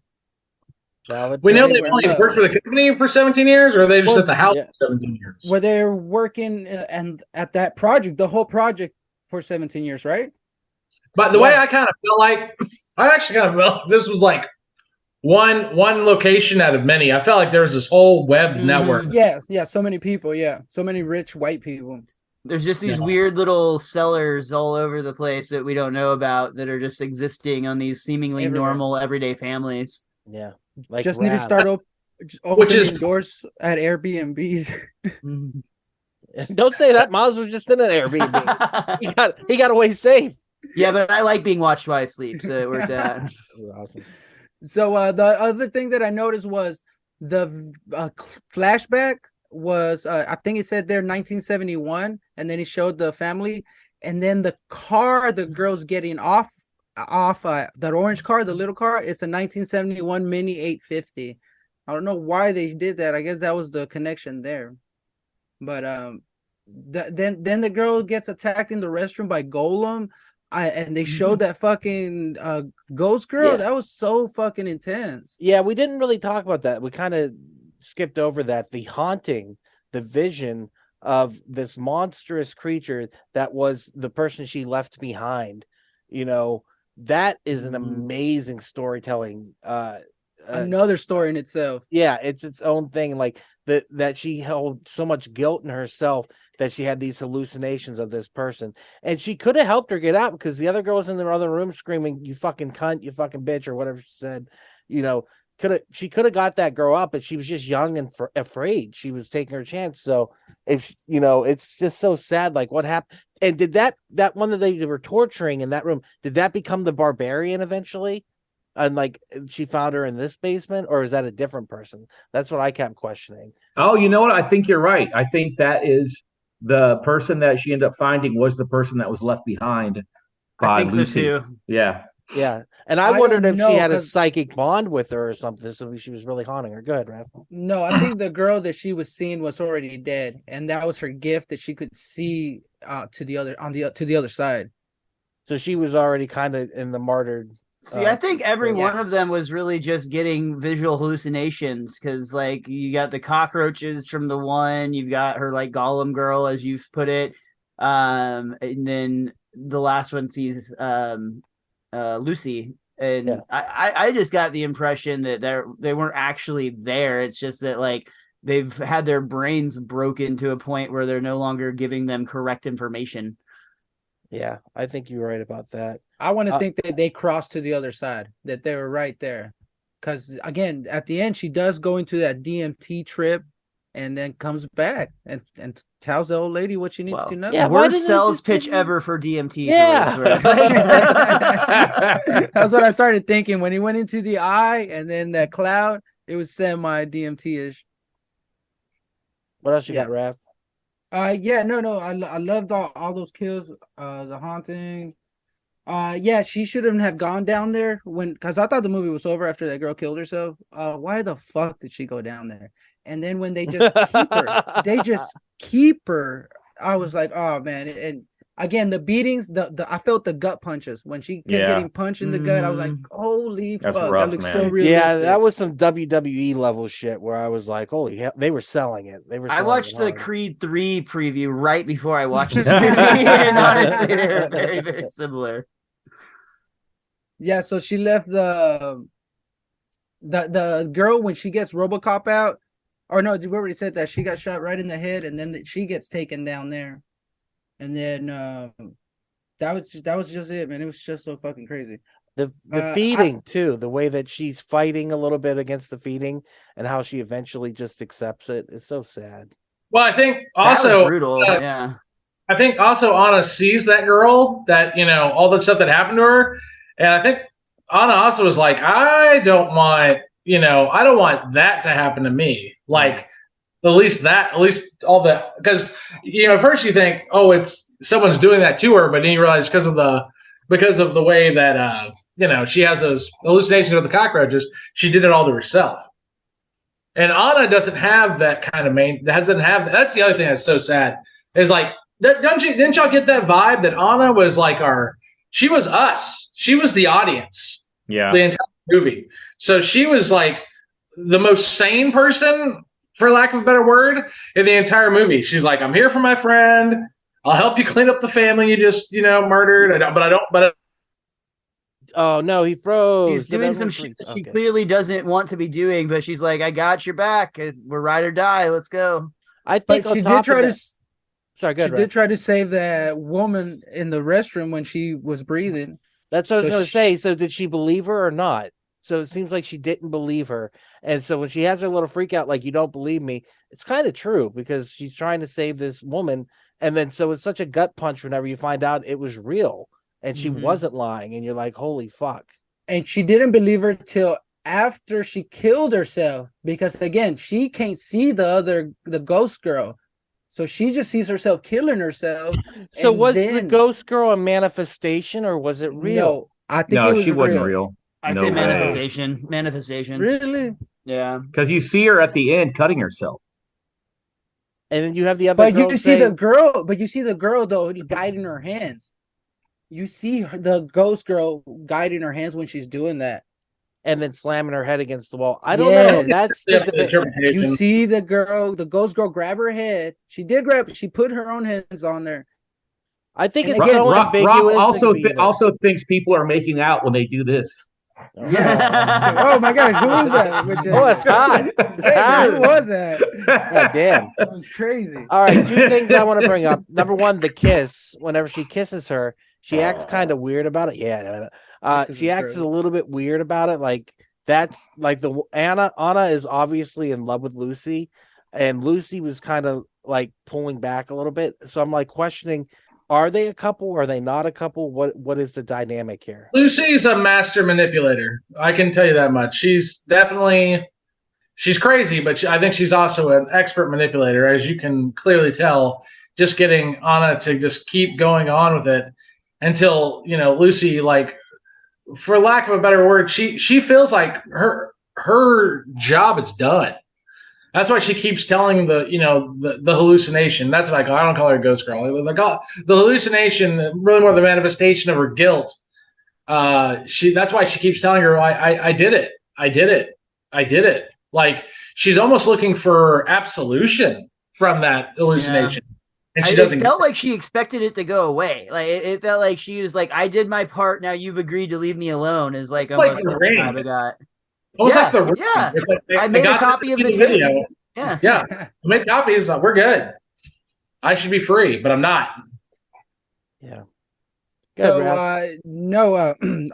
We know they they've were only in love. worked for the company for 17 years, or are they just Well, at the house yeah. for 17 years? Where they're working and at that project, the whole project for 17 years, right? But the way I kind of felt like, I actually kind of felt this was like one location out of many. I felt like there was this whole web network. Yes, yeah, so many people, yeah. So many rich white people. There's just these weird little cellars all over the place that we don't know about that are just existing on these seemingly Everywhere. normal everyday families. Yeah, like Just need to Raph. start opening doors at Airbnbs. Don't say that. Miles was just in an Airbnb. he got away safe. Yeah, but I like being watched while I sleep, so it worked out. Awesome. So the other thing that I noticed was the flashback was I think it said there 1971, and then he showed the family, and then the car the girl's getting off that orange car, the little car, it's a 1971 Mini 850. I don't know why they did that. I guess that was the connection there. But then the girl gets attacked in the restroom by Golem. And they showed that fucking ghost girl. Yeah. That was so fucking intense. Yeah, we didn't really talk about that. We kind of skipped over that. The haunting, the vision of this monstrous creature that was the person she left behind. You know, that is an amazing storytelling. Another story in itself. Yeah, it's its own thing. Like that she held so much guilt in herself that she had these hallucinations of this person, and she could have helped her get out because the other girl was in the other room screaming, "You fucking cunt, you fucking bitch," or whatever she said. You know, she could have got that girl out, but she was just young and afraid. She was taking her chance. So if it's just so sad. Like what happened? And did that one that they were torturing in that room? Did that become the barbarian eventually? And like she found her in this basement, or is that a different person? That's what I kept questioning. Oh, you know what? I think you're right. I think that is the person that she ended up finding was the person that was left behind by I think Lucy. so too. Yeah. Yeah. And I I wondered don't if know, she had a 'cause- psychic bond with her or something. So she was really haunting her. Go ahead, Raph. No, I think the girl that she was seeing was already dead, and that was her gift that she could see to the other side. So she was already kind of in the martyred. See, I think every yeah. one of them was really just getting visual hallucinations because, like, you got the cockroaches from the one, you've got her like Gollum girl, as you've put it, and then the last one sees Lucy, and Yeah. I just got the impression that they weren't actually there. It's just that like they've had their brains broken to a point where they're no longer giving them correct information. Yeah, I think you're right about that. I want to think that they crossed to the other side, that they were right there. Because, again, at the end, she does go into that DMT trip and then comes back and tells the old lady what she needs to know. Yeah, why Worst didn't they sales just pitch give- ever for DMT. Yeah. For what it's worth. That's what I started thinking. When he went into the eye and then that cloud, it was semi-DMT-ish. What else you Yeah. got, Raph? Yeah, no, I loved all those kills. The haunting. Yeah, she shouldn't have gone down there because I thought the movie was over after that girl killed herself. Why the fuck did she go down there? And then when they just keep her. I was like, oh man. And again, the beatings, the I felt the gut punches when she kept getting punched in the gut. I was like, holy That's fuck, rough, that looks man. so realistic. Yeah, that was some WWE level shit where I was like, holy hell, they were selling it. I watched the hard. Creed 3 preview right before I watched this movie, and honestly, they're very, very similar. Yeah, so she left the girl when she gets RoboCop out, or no, we already said that she got shot right in the head, and then she gets taken down there, and then that was just it, man. It was just so fucking crazy. The feeding too, the way that she's fighting a little bit against the feeding, and how she eventually just accepts it. It's so sad. Well, I think That was also brutal. Yeah. I think also Anna sees that girl, that, all the stuff that happened to her. And I think Anna also was like, I don't want that to happen to me. Like, at least all that, because, at first you think, oh, it's someone's doing that to her. But then you realize because of the way that, she has those hallucinations with the cockroaches, she did it all to herself. And Anna doesn't have that kind of that's the other thing that's so sad is like, didn't y'all get that vibe that Anna was like she was us. She was the audience. Yeah. The entire movie. So she was like the most sane person, for lack of a better word, in the entire movie. She's like, I'm here for my friend. I'll help you clean up the family you just, murdered. Oh no, he froze. She's doing some shit that she clearly doesn't want to be doing, but she's like, I got your back. We're ride or die. Let's go. I think she did try to. Sorry, go ahead, did try to save that woman in the restroom when she was breathing. That's what I was going to say. So did she believe her or not? So it seems like she didn't believe her. And so when she has her little freak out, like, you don't believe me, it's kind of true because she's trying to save this woman. And then so it's such a gut punch whenever you find out it was real and she wasn't lying. And you're like, holy fuck. And she didn't believe her till after she killed herself because, again, she can't see the ghost girl. So she just sees herself killing herself. So was the ghost girl a manifestation or was it real? No, I think it was she wasn't real. I say manifestation. Manifestation. Really? Yeah. Because you see her at the end cutting herself. And then you have the other But you see the girl though guiding her hands. You see the ghost girl guiding her hands when she's doing that. And then slamming her head against the wall. I don't know. That's you see the ghost girl grab her head. She put her own hands on there. I think it's so ambiguous. Rob also thinks people are making out when they do this. Yeah. Oh my God, who is that? It's hot. Who was that? God damn. That was crazy. All right, two things I want to bring up. Number one, the kiss. Whenever she kisses her, she acts kind of weird about it. Yeah. She acts a little bit weird about it. Like that's like Anna is obviously in love with Lucy, and Lucy was kind of like pulling back a little bit. So I'm like questioning, are they a couple? Are they not a couple? What is the dynamic here? Lucy's a master manipulator. I can tell you that much. She's crazy, but I think she's also an expert manipulator, as you can clearly tell, just getting Anna to just keep going on with it until, Lucy, like, for lack of a better word, she feels like her job is done. That's why she keeps telling the hallucination. That's what I don't call her a ghost girl. The hallucination, really more the manifestation of her guilt. That's why she keeps telling her, I did it. I did it. I did it. Like she's almost looking for absolution from that hallucination. Yeah. And she doesn't. It felt like she expected it to go away. Like it felt like she was like, I did my part. Now you've agreed to leave me alone. Is like almost like the ring. I got. Almost like the ring. Yeah. Like I made a copy of the video. Yeah. Yeah. I made copies. We're good. I should be free, but I'm not. Yeah. So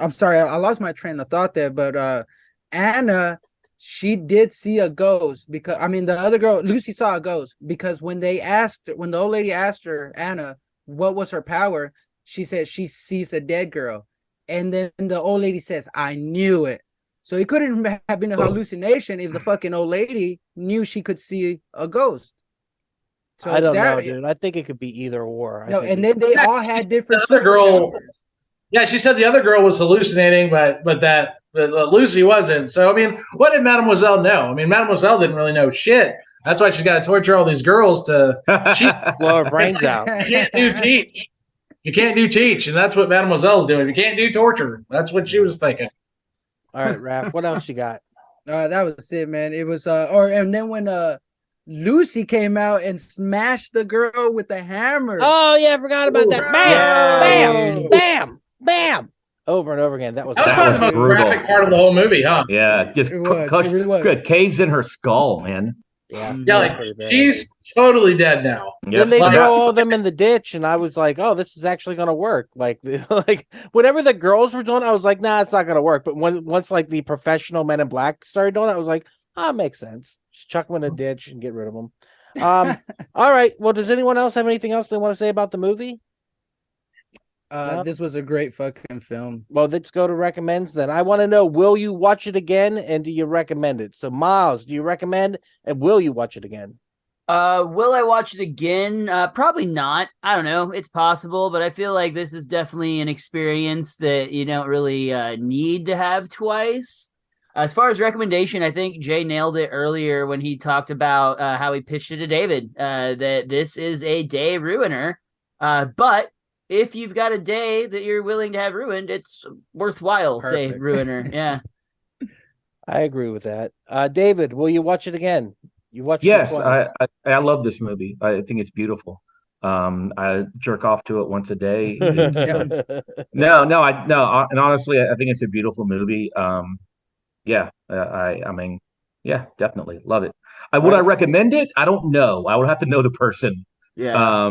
I'm sorry, I lost my train of thought there, but Anna, she did see a ghost because the other girl, Lucy, saw a ghost because when the old lady asked her, Anna, what was her power, she said she sees a dead girl. And then the old lady says, I knew it. So it couldn't have been a hallucination if the fucking old lady knew she could see a ghost. So I don't know, that- dude. I think it could be either or. I No, think and then they all had different The other girl- superpowers. Yeah, she said the other girl was hallucinating, but that Lucy wasn't. So I mean, what did Mademoiselle know? I mean, Mademoiselle didn't really know shit. That's why she's got to torture all these girls to blow her brains out. You can't do teach. You can't do teach, and that's what Mademoiselle's doing. You can't do torture. That's what she was thinking. All right, Raph, what else you got? That was it, man. It was and then when Lucy came out and smashed the girl with the hammer. Oh yeah, I forgot about that. Bam, Yeah. bam, bam, bam, over and over again. That was That was That probably was the most brutal. graphic part of the whole movie, huh? Yeah, just It was. It really was. caves in her skull, man. yeah. Yeah, pretty like bad. she's totally dead now. Then they Like- throw all of them in the ditch, and I was like, "Oh, this is actually going to work." Like, like whenever the girls were doing it, I was like, "Nah, it's not going to work." But once like the professional Men in Black started doing it, I was like, "Ah, makes sense. Just chuck them in a ditch and get rid of them." All right. Well, does anyone else have anything else they want to say about the movie? No? This was a great fucking film. Well, let's go to recommends then. I want to know, will you watch it again, and do you recommend it? So, Miles, do you recommend, and will you watch it again? Will I watch it again? Probably not. I don't know. It's possible, but I feel like this is definitely an experience that you don't really need to have twice. As far as recommendation, I think Jay nailed it earlier when he talked about how he pitched it to David, that this is a day ruiner. But if you've got a day that you're willing to have ruined, it's worthwhile day Perfect. ruiner. Yeah. I agree with that. David, will you watch it again? You watched Yes, it twice. I love this movie. I think it's beautiful. I jerk off to it once a day. No, and honestly, I think it's a beautiful movie. Yeah, I mean, yeah, definitely love it. Would I recommend it? I don't know. I would have to know the person. Yeah.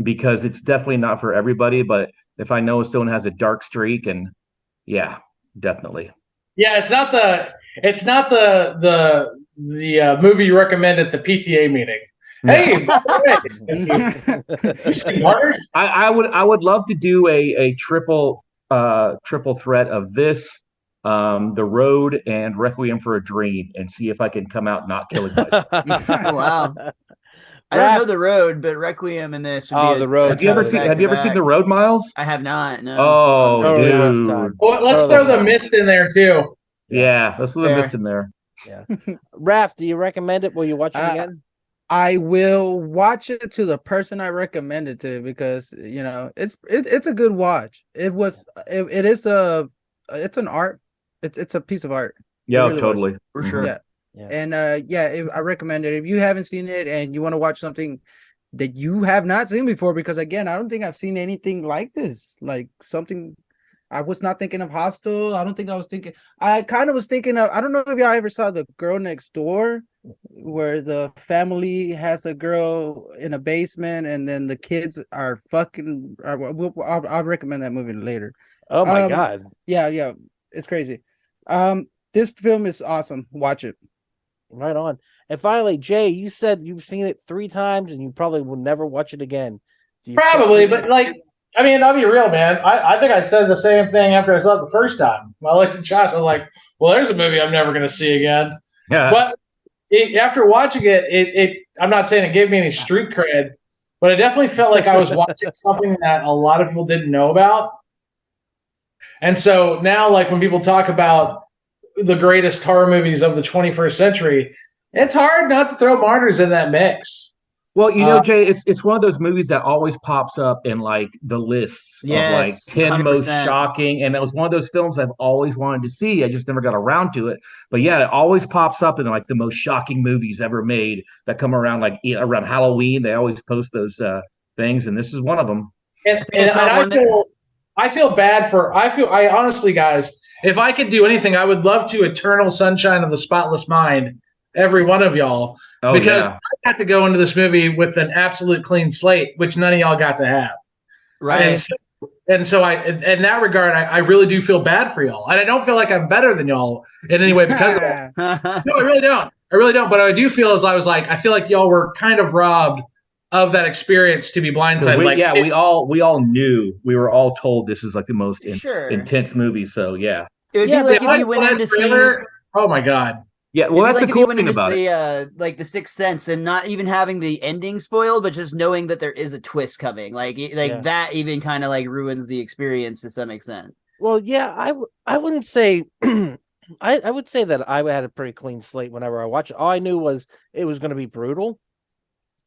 Because it's definitely not for everybody. But if I know someone has a dark streak, and yeah, definitely. Yeah, it's not the movie you recommend at the PTA meeting. Hey, by the way, you seen Martyrs? I would love to do a triple threat of this, The Road, and Requiem for a Dream, and see if I can come out not killing myself. Wow. I don't know The Road, but Requiem in this would be The Road. Have you ever seen The Road, Miles? I have not. No. Oh, Totally worth dude. time. Well, let's throw the mist in there too. Yeah, let's throw the Fair. mist in there. Yeah. Raph, do you recommend it? Will you watch it again? I will watch it to the person I recommend it to because it's a good watch. It's an art. It's a piece of art. Yeah, really totally. was. For sure. Yeah. Yeah. And I recommend it if you haven't seen it and you want to watch something that you have not seen before. Because again, I don't think I've seen anything like this. Like something, I was not thinking of Hostel. I don't think I was thinking. I kind of was thinking of. I don't know if y'all ever saw The Girl Next Door, where the family has a girl in a basement and then the kids are fucking. I'll recommend that movie later. Oh my God. Yeah, it's crazy. This film is awesome. Watch it. Right on. And finally, Jay, you said you've seen it 3 times and you probably will never watch it again. Do you Probably, think- but like, I mean, I'll be real, man. I think I said the same thing after I saw it the first time. I looked at Josh. I was like, well, there's a movie I'm never going to see again. Yeah. But after watching it, I'm not saying it gave me any street cred, but I definitely felt like I was watching something that a lot of people didn't know about. And so now, like when people talk about the greatest horror movies of the 21st century, it's hard not to throw Martyrs in that mix. Well, Jay, it's one of those movies that always pops up in like the lists of like Yes, 10 most 100%. shocking, and it was one of those films I've always wanted to see. I just never got around to it. But yeah, it always pops up in like the most shocking movies ever made that come around like around Halloween. They always post those things, and this is one of them. And it's not one that- I feel bad for. I honestly, guys, if I could do anything, I would love to Eternal Sunshine of the Spotless Mind every one of y'all, Oh, because yeah. I got to go into this movie with an absolute clean slate, which none of y'all got to have. Right. And so in that regard, I really do feel bad for y'all, and I don't feel like I'm better than y'all in any way because of that. No, I really don't. But I do feel I feel like y'all were kind of robbed of that experience to be blindsided. We all knew, we were all told this is like the most Sure. intense movie. So yeah. It would Yeah, be like but if you went in to see. Oh my God. Yeah, well, that's like the if cool you went thing into about it. like the Sixth Sense and not even having the ending spoiled, but just knowing that there is a twist coming, like Yeah. that even kind of like ruins the experience to some extent. Well, yeah, I wouldn't say I would say that I had a pretty clean slate whenever I watched it. All I knew was it was going to be brutal,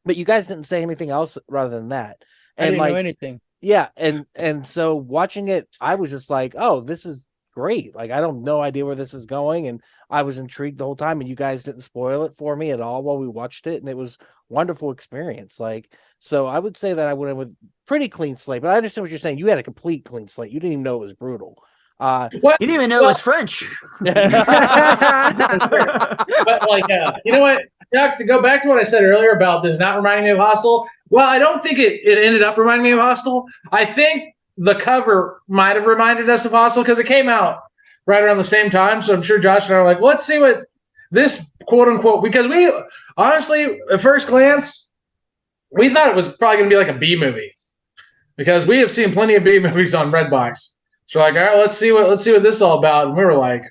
but you guys didn't say anything else rather than that. I And didn't like, know anything. yeah, and so watching it, I was just like, oh, this is great. Like I don't no idea where this is going, and I was intrigued the whole time. And you guys didn't spoil it for me at all while we watched it, and it was wonderful experience. Like, so I would say that I went in with pretty clean slate. But I understand what you're saying. You had a complete clean slate. You didn't even know it was brutal. You didn't even know it was French. But like, you know what, Chuck, to go back to what I said earlier about this not reminding me of Hostel, well, I don't think it ended up reminding me of Hostel. I think the cover might have reminded us of Hostel because it came out right around the same time. So I'm sure Josh and I were like, let's see what this quote unquote, because we honestly, at first glance, we thought it was probably going to be like a B movie because we have seen plenty of B movies on Redbox. So like, all right, let's see what this is all about. And we were like,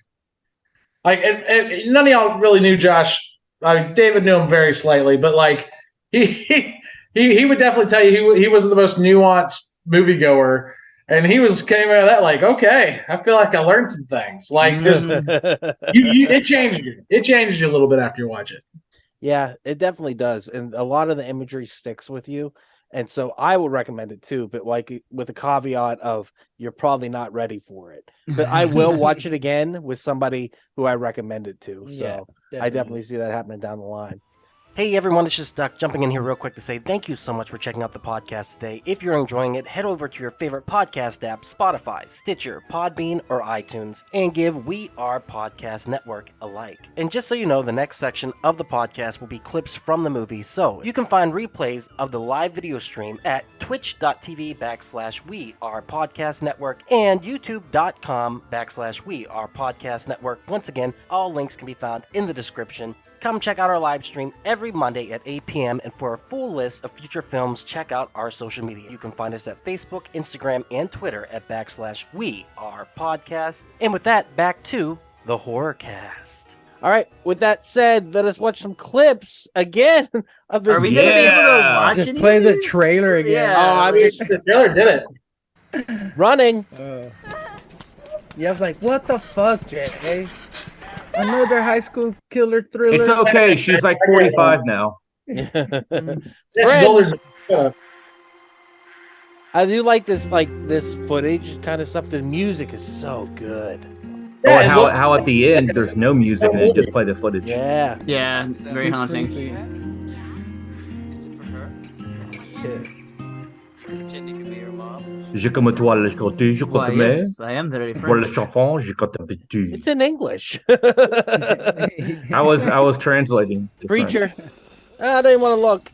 and none of y'all really knew Josh. David knew him very slightly, but like he would definitely tell you he wasn't the most nuanced moviegoer, and he came out of that like, okay, I feel like I learned some things. Like just it changed you. It changed you a little bit after you watch it. Yeah, it definitely does, and a lot of the imagery sticks with you. And so I would recommend it too, but like with a caveat of you're probably not ready for it. But I will watch it again with somebody who I recommend it to. So Yeah, I definitely see that happening down the line. Hey everyone, it's just Duck jumping in here real quick to say thank you so much for checking out the podcast today. If you're enjoying it, head over to your favorite podcast app, Spotify, Stitcher, Podbean, or iTunes, and give We Are Podcast Network a like. And just so you know, the next section of the podcast will be clips from the movie, so you can find replays of the live video stream at twitch.tv/We Are Podcast Network and youtube.com/We Are Podcast Network. Once again, all links can be found in the description. Come check out our live stream every Monday at 8 p.m. And for a full list of future films, check out our social media. You can find us at Facebook, Instagram, and Twitter at /We Are Podcast. And with that, back to the Horrorcast. All right. With that said, let us watch some clips again of this. Are we gonna be able to watch Just any play of the these? trailer again. Yeah, Oh, I mean, The trailer did it. running? Yeah, I was like, what the fuck, Jay? Another high school killer thriller. It's okay. She's like 45 now. Yes, Friends. Golden- I do like this footage kind of stuff. The music is so good. Oh, and and how at the end there's no music and they just play the footage. Yeah. Yeah, very haunting. Creepy. Is it for her? Yes. Pretending to be her mom? Je comme toi le côté, je Why, compte mais. yes, I am very Pour le French. chanson, je compte habitude. It's in English. I was translating. to French. Preacher. I didn't want to look.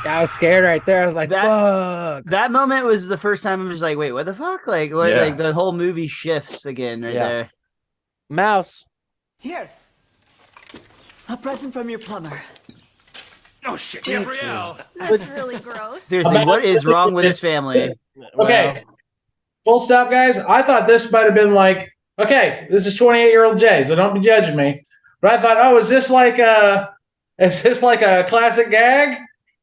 I was scared right there. I was like, That- fuck. That moment was the first time I was like, wait, what the fuck? Like, what, Yeah. like the whole movie shifts again right Yeah. there. Mouse. Here. A present from your plumber. That's really gross. Seriously, what is wrong with this family? Okay. Full stop, guys. I thought this might have been like, okay, this is 28-year-old Jay, so don't be judging me. But I thought, oh, is this like a classic gag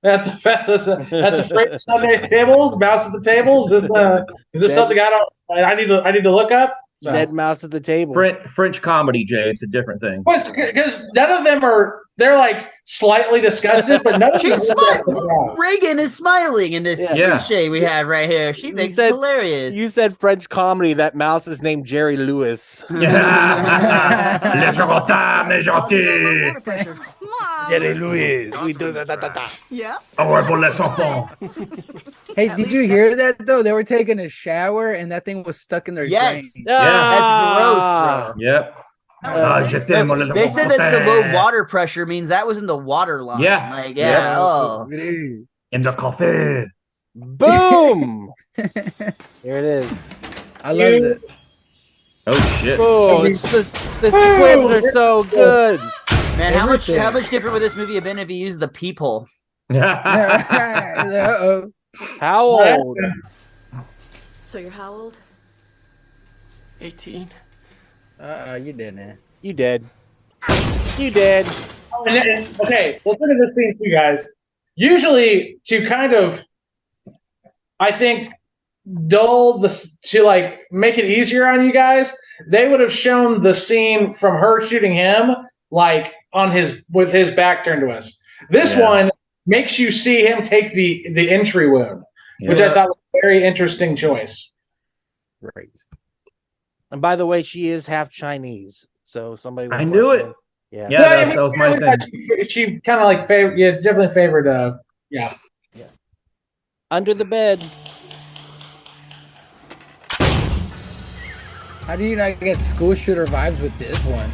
at the Freight Sunday table, mouse at the table? Is this something I need to look up? So. Dead mouse at the table. French comedy, Jay. It's a different thing. Because none of them they're like slightly disgusted, but none of them. She's smiling. Reagan is smiling in this Yeah. cliche we had right here. She thinks said- it's hilarious. You said French comedy. That mouse is named Jerry Lewis. Les Jorotin, les gentils. Water pressure. Mom. Jerry Lewis. We do that. Yeah. Oh, pour les enfants. Hey, did you hear that though? They were taking a shower and that thing was stuck in their Yes. drain. That's gross, bro. Yep. Ah, je t'aime, les They said that the low Jorotin. water pressure means that was in the water line. Yeah. Like, Yeah. yeah. Oh. In the coffee. Boom. Here it is. I love it. Oh shit. Oh, the squibs are so good. Man, how much Everything. different would this movie have been if you used the peephole? Uh-oh. How old? So you're how old? 18. You didn't. You did. You did. Okay, let's look at this scene too, guys. Usually, to kind of, I think, to like make it easier on you guys, they would have shown the scene from her shooting him, like with his back turned to us. This one makes you see him take the entry wound, which I thought was a very interesting choice. Right. And by the way, she is half Chinese, so somebody. I knew it. Yeah. Yeah, that was my thing. She kind of like definitely favored. Yeah. Under the bed. How do you not get school shooter vibes with this one?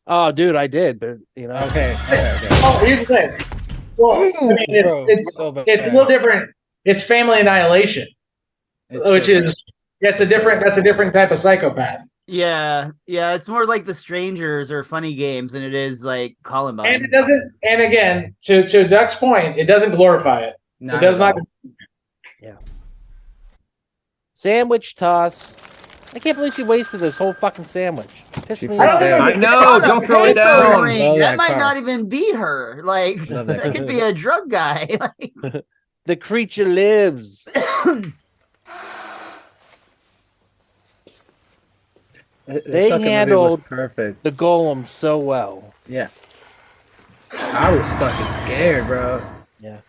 Oh, dude, I did, but you know. Okay. Oh, here's the thing. Well, I mean, it's a little different. It's family annihilation, that's a different type of psychopath. Yeah, it's more like The Strangers or Funny Games than it is like Columbine. And it doesn't. And again, to Duck's point, it doesn't glorify it. It does not. Yeah. Sandwich toss. I can't believe she wasted this whole fucking sandwich. Pissed me off. I know. Don't throw it down. That might not even be her. Like that could be a drug guy. The creature lives. They handled perfect. the golem so well. Yeah. I was fucking scared, bro. Yeah.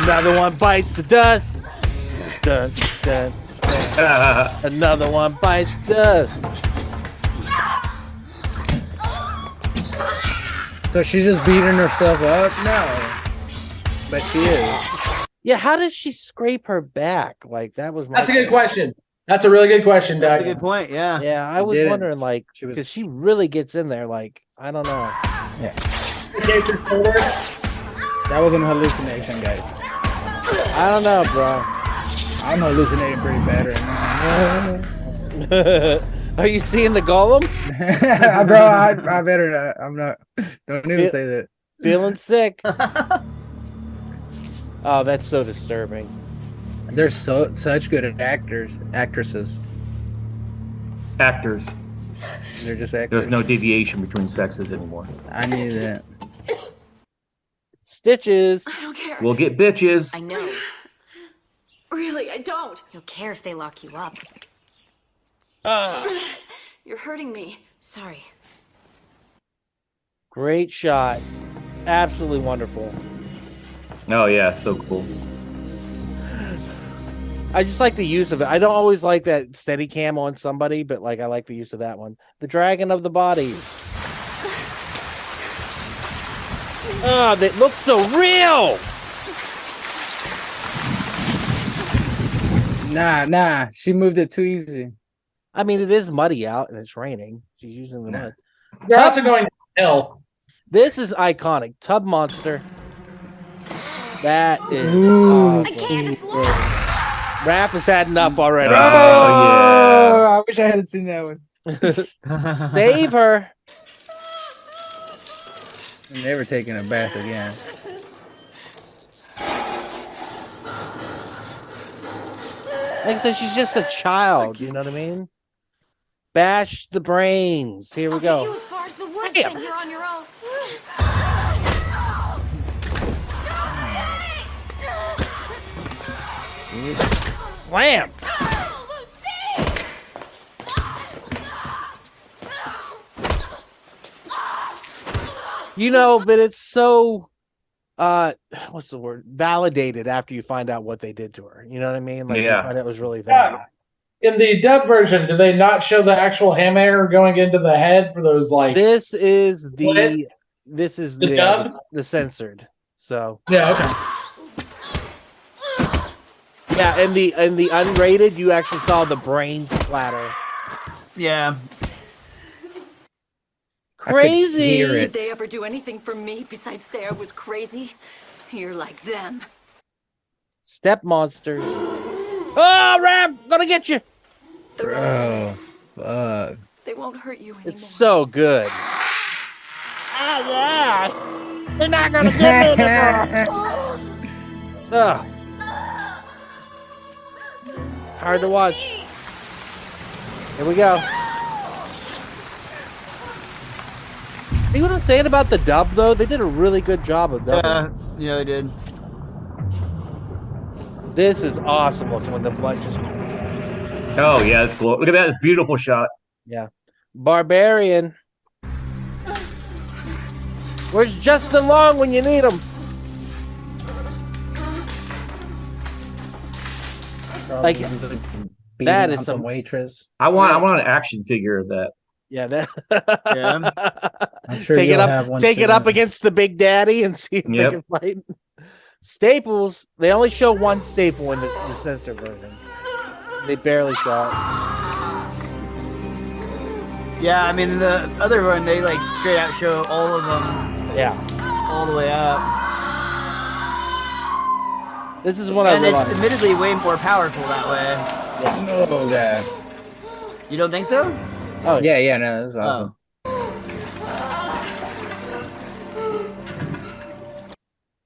Another one bites the dust. Dun, dun, dun. Another one bites dust. So she's just beating herself up? No. But she is. Yeah, how does she scrape her back? Like that was That's a good question. That's a really good question, Doug. That's a good point, yeah. Yeah, I was wondering, like, because she really gets in there, like, I don't know. Yeah. That was an hallucination, guys. I don't know, bro. I'm hallucinating pretty bad right now. Are you seeing the golem? Bro, I better not. I'm not. Don't even say that. Feeling sick. Oh, that's so disturbing. They're such good actresses. Actors. They're just actors. There's no deviation between sexes anymore. I knew that. Stitches. I don't care. We'll get bitches. I know. Really, I don't. You'll care if they lock you up. You're hurting me. Sorry. Great shot. Absolutely wonderful. Oh yeah, so cool. I just like the use of it. I don't always like that steady cam on somebody, but like I like the use of that one. The dragon of the body. Oh, that looks so real. Nah. She moved it too easy. I mean, it is muddy out and it's raining. She's using the mud. They're also going downhill. This is iconic. Tub monster. That is. I can't. It's locked. Raph has had enough already. Oh, I wish I hadn't seen that one. Save her. I'm never taking a bath again. Like I said, she's just a child. You know what I mean? Bash the brains. Here we I'll go. get you as far as the woods, Damn. then you're on your own. Slam. You know, but it's so what's the word? Validated after you find out what they did to her. You know what I mean? Like you find out it was really bad. In the dub version, do they not show the actual hammer going into the head for those like? This is the dub? the censored. So yeah, okay. Yeah, in the unrated, you actually saw the brains splatter. Yeah. Crazy. Did they ever do anything for me besides say I was crazy? You're like them. Step monsters. Oh, Ram, gonna get you. Bro, fuck. They won't hurt you anymore. It's so good. Ah, yeah. They're not gonna get me anymore. Ugh. hard to watch. Here we go. See what I'm saying about the dub, though? They did a really good job of dubbing. Yeah, they did. This is awesome looking when the blood just... Oh, yeah. Look at that. Beautiful shot. Yeah. Barbarian. Where's Justin Long when you need him? Like, that is some waitress. I want an action figure of that. Yeah, that. Yeah. I'm sure take you'll it up. have one Take it soon. up against the Big Daddy and see if they can fight. Staples. They only show one staple in the censor version. They barely show it. Yeah, I mean the other one they like straight out show all of them. Yeah. All the way up. This is what I And realized. it's admittedly way more powerful that way. Yeah. Oh god. You don't think so? Oh Yeah, no, that's awesome.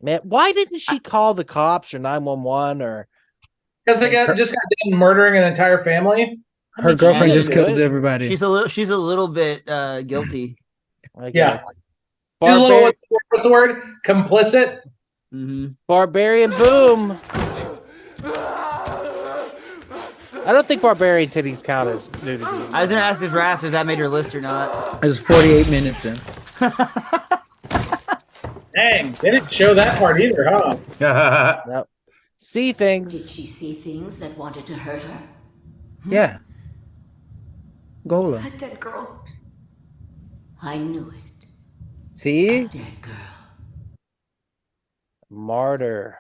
Man, why didn't she call the cops or 911 or? Because they just got done murdering an entire family. Her girlfriend she just didn't do killed it. everybody. She's a little bit guilty. I Yeah. guess. She's a little, what's the word? Complicit. Mm-hmm. Barbarian boom. I don't think barbarian titties count as nudity. I was gonna ask if Raph if that made her list or not. It was 48 minutes in. Dang, they didn't show that part either, huh? Nope. See things. Did she see things that wanted to hurt her? Yeah. Golem. A dead girl. I knew it. See? Dead girl. Martyr.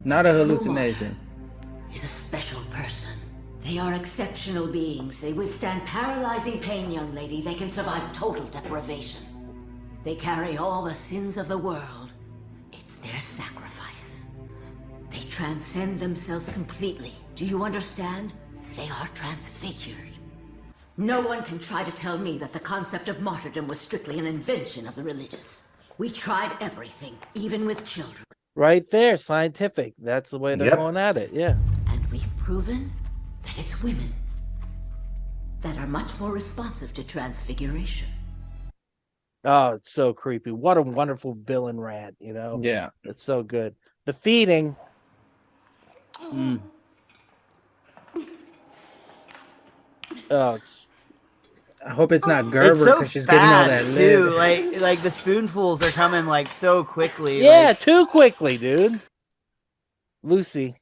Not a hallucination. Is a special person. They are exceptional beings. They withstand paralyzing pain, young lady. They can survive total deprivation. They carry all the sins of the world. It's their sacrifice. They transcend themselves completely. Do you understand? They are transfigured. No one can try to tell me that the concept of martyrdom was strictly an invention of the religious. We tried everything, even with children. Right there, scientific. That's the way they're going at it. Yeah. And we've proven that it's women that are much more responsive to transfiguration. Oh, it's so creepy. What a wonderful villain rat, you know? Yeah. It's so good. The feeding. Oh, it's... I hope it's not Gerber It's so because she's getting all that fast too. lid. Like the spoonfuls are coming like so quickly. Yeah, like... too quickly, dude. Lucy.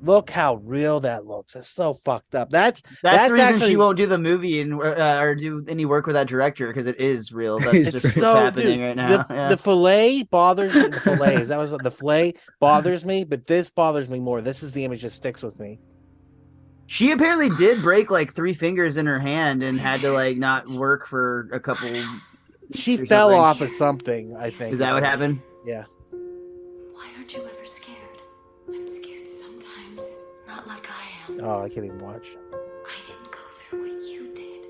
Look how real that looks. It's so fucked up. That's the reason actually... she won't do the movie and or do any work with that director because it is real. That's just So, what's happening dude, right now. The fillet bothers me. The fillet is that was the fillet bothers me, but this bothers me more. This is the image that sticks with me. She apparently did break like 3 fingers in her hand and had to like not work for a couple. She fell off of something. I think. Is that what happened? Yeah. Why aren't you ever scared? I'm scared sometimes. Not like I am. Oh, I can't even watch. I didn't go through what you did.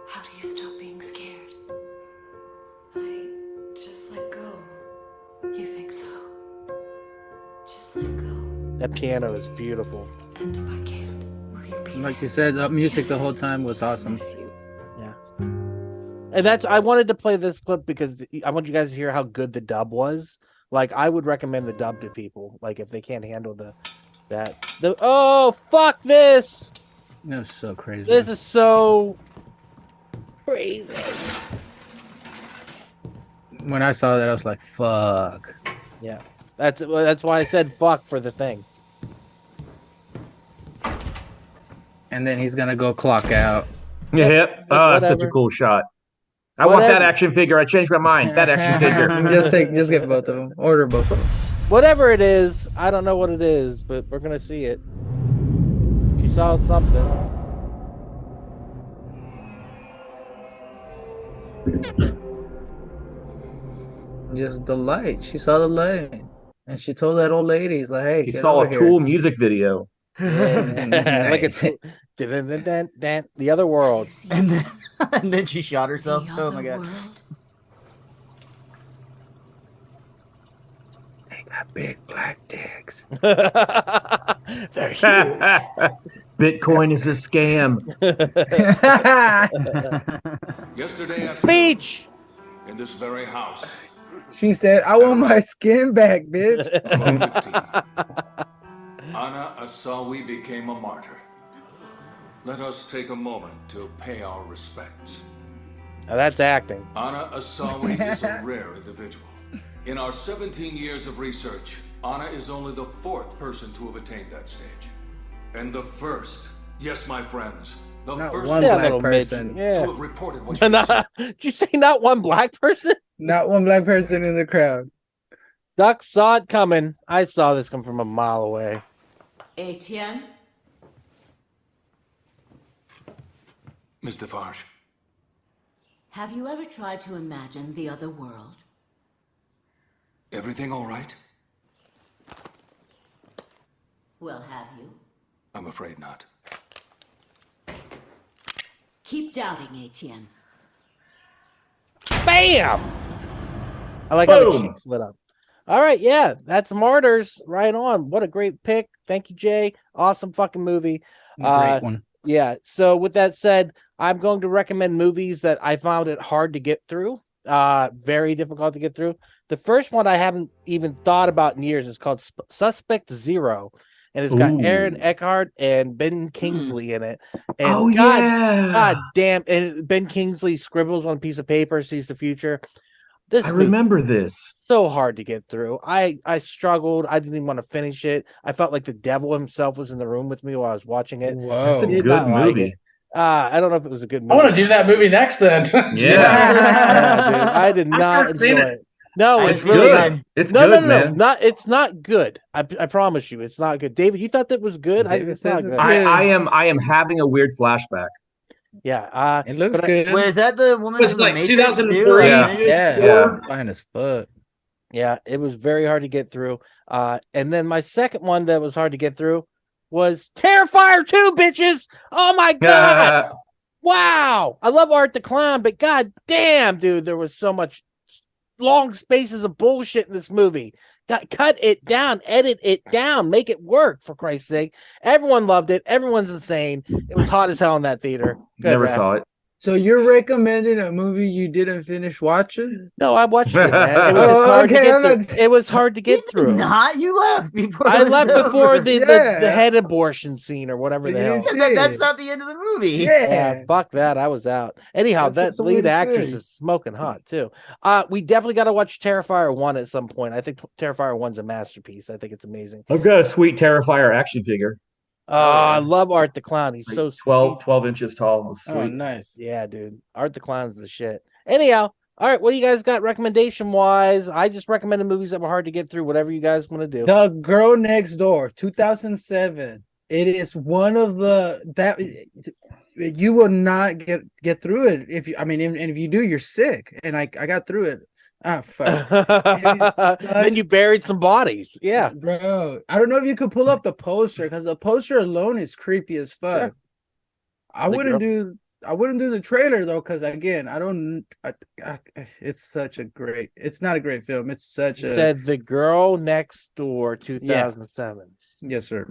How do you stop being scared? I just let go. You think so? Just let go. That piano is beautiful. And if I can't, will you be Like you said, the music the whole time was awesome. Yeah. And that's I wanted to play this clip because I want you guys to hear how good the dub was. Like I would recommend the dub to people. Like if they can't handle the oh fuck this. That was so crazy. This is so crazy. When I saw that, I was like, "Fuck." Yeah, that's why I said fuck for the thing. And then he's gonna go clock out. Yep. Oh, that's such a cool shot. I want that action figure. I changed my mind. That action figure. just get both of them. Order both of them. Whatever it is, I don't know what it is, but we're gonna see it. She saw something. Just the light. She saw the light, and she told that old lady, "He's like, hey, She get saw over a here." Tool music video. Like it's the other world. And then she shot herself. Oh my god. Hey got big black dicks. They're huge. Bitcoin is a scam. Yesterday afternoon, Speech. in this very house, She said, "I want my skin back, bitch." about 15, Ana Asawi became a martyr. Let us take a moment to pay our respects. Now that's acting. Ana Asawi is a rare individual. In our 17 years of research, Ana is only the 4th person to have attained that stage. And the first, yes, my friends, the Not first one Yeah, black little person. midget. Yeah. to have reported what she said. Did you say not one black person? Not one black person in the crowd. Duck saw it coming. I saw this come from a mile away. Etienne? Ms. Defarge, Have you ever tried to imagine the other world? everything all right? Well, have you? I'm afraid not. Keep doubting, Etienne. Bam! I like how the Boom. cheeks lit up. All right, yeah, that's Martyrs. Right on. What a great pick. Thank you, Jay. Awesome fucking movie. Great one. Yeah. So with that said, I'm going to recommend movies that I found it hard to get through. Very difficult to get through. The first one I haven't even thought about in years is called Suspect Zero, and it's got Ooh. Aaron Eckhart and Ben Kingsley in it. And Oh, yeah. God damn! And Ben Kingsley scribbles on a piece of paper, sees the future. This I movie remember this. so hard to get through. I struggled. I didn't even want to finish it. I felt like the devil himself was in the room with me while I was watching it. That's a Did good not like movie. it. I don't know if it was a good I movie. want to do that movie next then. Yeah. Yeah, dude. I did I've not never seen enjoy it. it. No, I it's feel really like- not. It's No, good, no, man. not. It's not good. I promise you, it's not good. David, you thought that was good? David It's not says it's good. good. I am having a weird flashback. Yeah. It looks but good. Wait, is that the woman Was from the like Matrix 2003? too? Like, Yeah. Matrix? Yeah, fine as fuck. Yeah, it was very hard to get through. And then my second one that was hard to get through was Terrifier 2, bitches. Oh my god. Wow. I love Art the Clown, but god damn, dude, there was so much long spaces of bullshit in this movie. Cut it down, edit it down, make it work, for Christ's sake. Everyone loved it. Everyone's insane. It was hot as hell in that theater. Good, Never Raph. saw it. So you're recommending a movie you didn't finish watching? No, I watched it, man. It was just Oh, hard to okay, get I'm through. not- It was hard to get You did through. not. You left before. I it was left over. before the Yeah. head abortion scene or whatever the You hell. didn't Yeah, that's shit. not the end of the movie. Yeah. Fuck that. I was out. Anyhow, That's that the way lead to actress stay. is smoking hot too. We definitely got to watch Terrifier 1 at some point. I think Terrifier 1's a masterpiece. I think it's amazing. I've got a sweet Terrifier action figure. I love Art the Clown. He's Like so 12 inches tall. Sweet. Oh, nice. Yeah, dude. Art the Clown's the shit. Anyhow, all right, what do you guys got recommendation wise? I just recommended movies that were hard to get through, whatever you guys want to do. The Girl Next Door, 2007. It is one of that you will not get through it if you. I mean, and if you do, you're sick. And I got through it. Ah, fuck. Then you buried some bodies. Yeah. Bro, I don't know if you could pull up the poster because the poster alone is creepy as fuck. Sure. I wouldn't do the trailer though, because again, it's such a great. It's not a great film. It's such You a. said The Girl Next Door 2007. Yes, sir.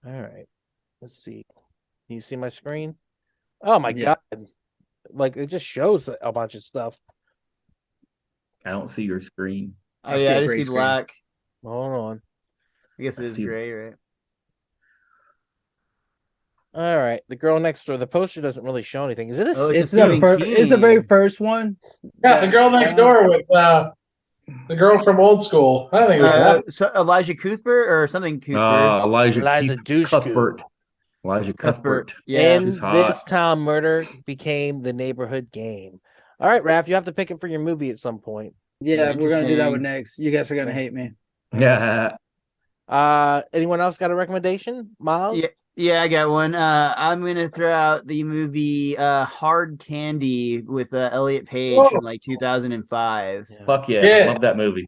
All right. Let's see. Can you see my screen? Oh my Yeah. god. Like it just shows a bunch of stuff. I don't see your screen. Oh yeah, I a just gray see screen. black. Hold on. I guess it is see. gray, right? All right. The Girl Next Door. The poster doesn't really show anything. Is it a Oh, It's a the Stephen first. It's the very King. first one. Yeah, the girl next door with the girl from Old School. I don't think it was that. So Elijah Cuthbert or something Cuthbert. Elijah Eliza Dushku. Cuthbert. Elijah Cuthbert. Yeah. In she's hot. This Town Murder became the neighborhood game. All right, Raph, you have to pick it for your movie at some point. Yeah, we're gonna do that one Interesting. next. You guys are gonna hate me. Yeah. Anyone else got a recommendation? Miles? Yeah, I got one. I'm gonna throw out the movie Hard Candy with Elliot Page Whoa. from like 2005. Fuck yeah. Yeah. Love that movie.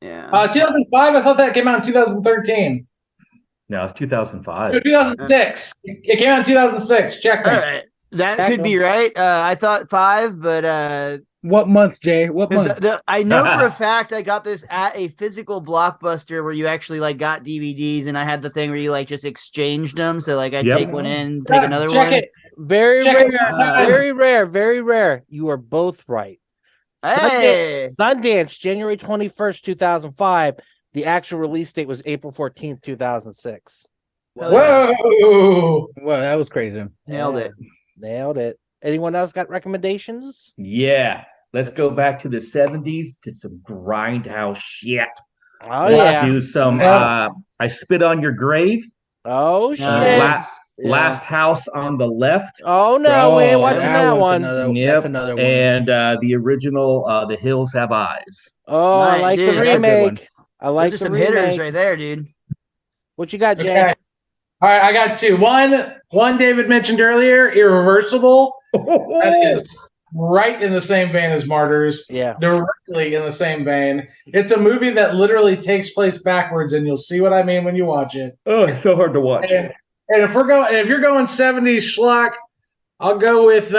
Yeah. 2005. I thought that came out in 2013. No, it's 2005. No, 2006. It came out in 2006. Check me. All right. That could be right. I thought 5, but What month, Jay? What 'Cause month? I know for a fact I got this at a physical Blockbuster where you actually like got DVDs, and I had the thing where you like just exchanged them. So like I'd Yep. take one in, take another Check one. it. Very Check it rare, one time. very rare. You are both right. Hey, Sundance, January 21st, 2005. The actual release date was April 14th, 2006. Whoa! Well, that was crazy. nailed it. Nailed it. Anyone else got recommendations? Yeah. Let's go back to the 70s to some grindhouse shit. Oh, Let's yeah. do some Yes. I Spit on Your Grave. Oh, shit. Last House on the Left. Oh, no, we ain't watching that one's one. That's another one. And the original The Hills Have Eyes. Oh, I Nice, like dude, the that's a good remake. I like Those are the some remake. hitters right there, dude. What you got, Jay? Okay. All right, I got two. One David mentioned earlier, Irreversible. That is right in the same vein as Martyrs. Yeah. Directly in the same vein. It's a movie that literally takes place backwards, and you'll see what I mean when you watch it. Oh, it's so hard to watch. And if you're going 70s schlock, I'll go with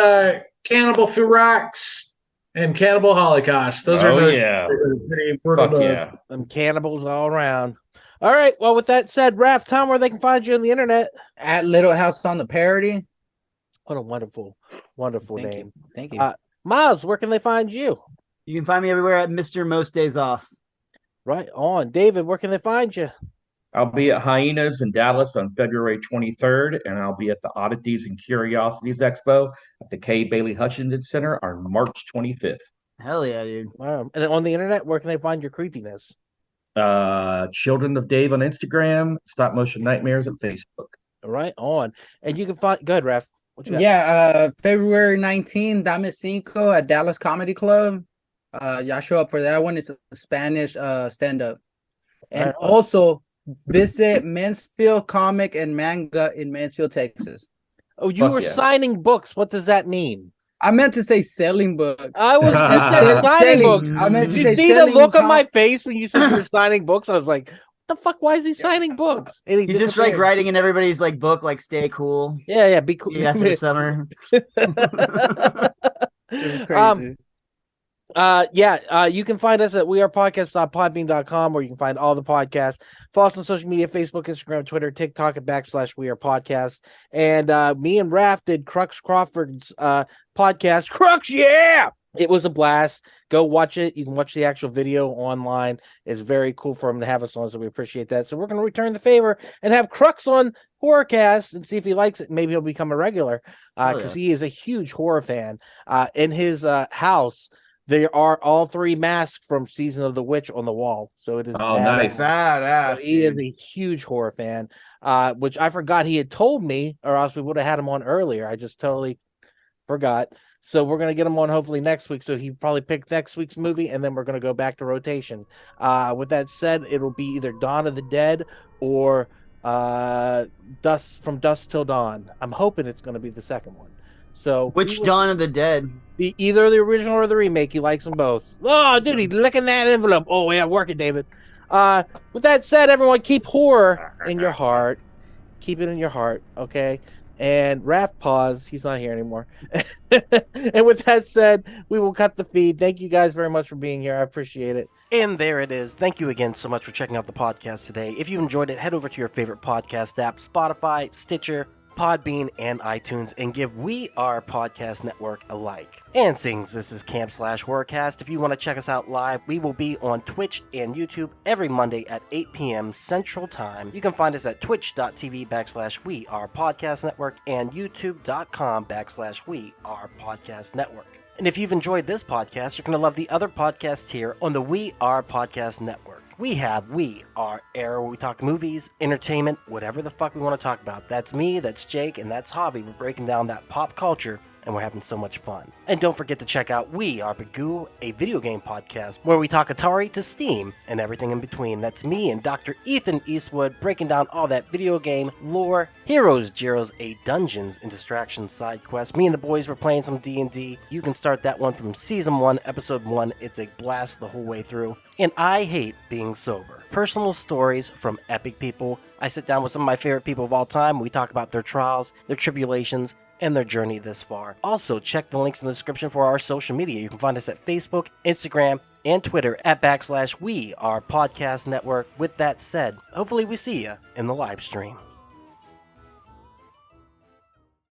Cannibal Ferox and Cannibal Holocaust. Those are pretty brutal. Fuck yeah. Them cannibals all around. All right. Well, with that said, Raph, tell them where they can find you on the internet. At Little House on the Parody. What a wonderful, wonderful Thank name. you. Thank you. Miles, where can they find you? You can find me everywhere at Mr. Most Days Off. Right on. David, where can they find you? I'll be at Hyenas in Dallas on February 23rd, and I'll be at the Oddities and Curiosities Expo at the K. Bailey Hutchinson Center on March 25th. Hell yeah, dude. And then on the internet, where can they find your creepiness? Children of Dave on Instagram, Stop Motion Nightmares on Facebook. Right on. And you can find, go ahead, Raph. What you got? Yeah, February 19th, Dame Cinco at Dallas Comedy Club. Y'all show up for that one. It's a Spanish stand-up. And Right on. also visit Mansfield Comic and Manga in Mansfield, Texas. Oh, you were signing books. What does that mean? I meant to say selling books. I was signing Selling. books. I meant to Did say you see the selling look on my face when you said you were signing books? I was like, what the fuck? Why is he signing books? And He's just like writing in everybody's like book, like stay cool. Yeah, be cool. Yeah, after the summer. It was crazy. You can find us at wearepodcast.podbean.com, where you can find all the podcasts. Follow us on social media: Facebook, Instagram, Twitter, TikTok, and /wearepodcast. And me and Raph did Crux Crawford's podcast. Crux, yeah! It was a blast. Go watch it. You can watch the actual video online. It's very cool for him to have us on, so we appreciate that. So we're going to return the favor and have Crux on Horrorcast and see if he likes it. Maybe he'll become a regular because he is a huge horror fan. In his house, there are all three masks from Season of the Witch on the wall. So it is nice. Badass. He is a huge horror fan, which I forgot he had told me, or else we would have had him on earlier. I just totally forgot. So we're going to get him on hopefully next week. So he probably picked next week's movie, and then we're going to go back to rotation. With that said, it'll be either Dawn of the Dead or From Dusk Till Dawn. I'm hoping it's going to be the second one. So which Dawn of the Dead? Either the original or the remake. He likes them both. Oh, dude, he's licking that envelope. Oh, yeah, work it, David. With that said, everyone, keep horror in your heart. Keep it in your heart, okay? And Raph paused. He's not here anymore. And with that said, we will cut the feed. Thank you guys very much for being here. I appreciate it. And there it is. Thank you again so much for checking out the podcast today. If you enjoyed it, head over to your favorite podcast app, Spotify, Stitcher, Podbean, and iTunes, and give We Are Podcast Network a like. And since this is Camp/Horrorcast, if you want to check us out live, we will be on Twitch and YouTube every Monday at 8 p.m. Central Time. You can find us at twitch.tv/We Are Podcast Network and youtube.com/We Are Podcast Network. And if you've enjoyed this podcast, you're going to love the other podcasts here on the We Are Podcast Network. We have We Are Air, where we talk movies, entertainment, whatever the fuck we want to talk about. That's me, that's Jake, and that's Javi. We're breaking down that pop culture, and we're having so much fun. And don't forget to check out We Are Bagu, a video game podcast, where we talk Atari to Steam and everything in between. That's me and Dr. Ethan Eastwood breaking down all that video game lore, heroes, Gyros, a Dungeons and Distractions side quest. Me and the boys were playing some D&D. You can start that one from Season 1, Episode 1. It's a blast the whole way through. And I Hate Being Sober. Personal stories from epic people. I sit down with some of my favorite people of all time. We talk about their trials, their tribulations, and their journey this far. Also, check the links in the description for our social media. You can find us at Facebook, Instagram, and Twitter at /We Are Podcast Network. With that said, hopefully we see you in the live stream.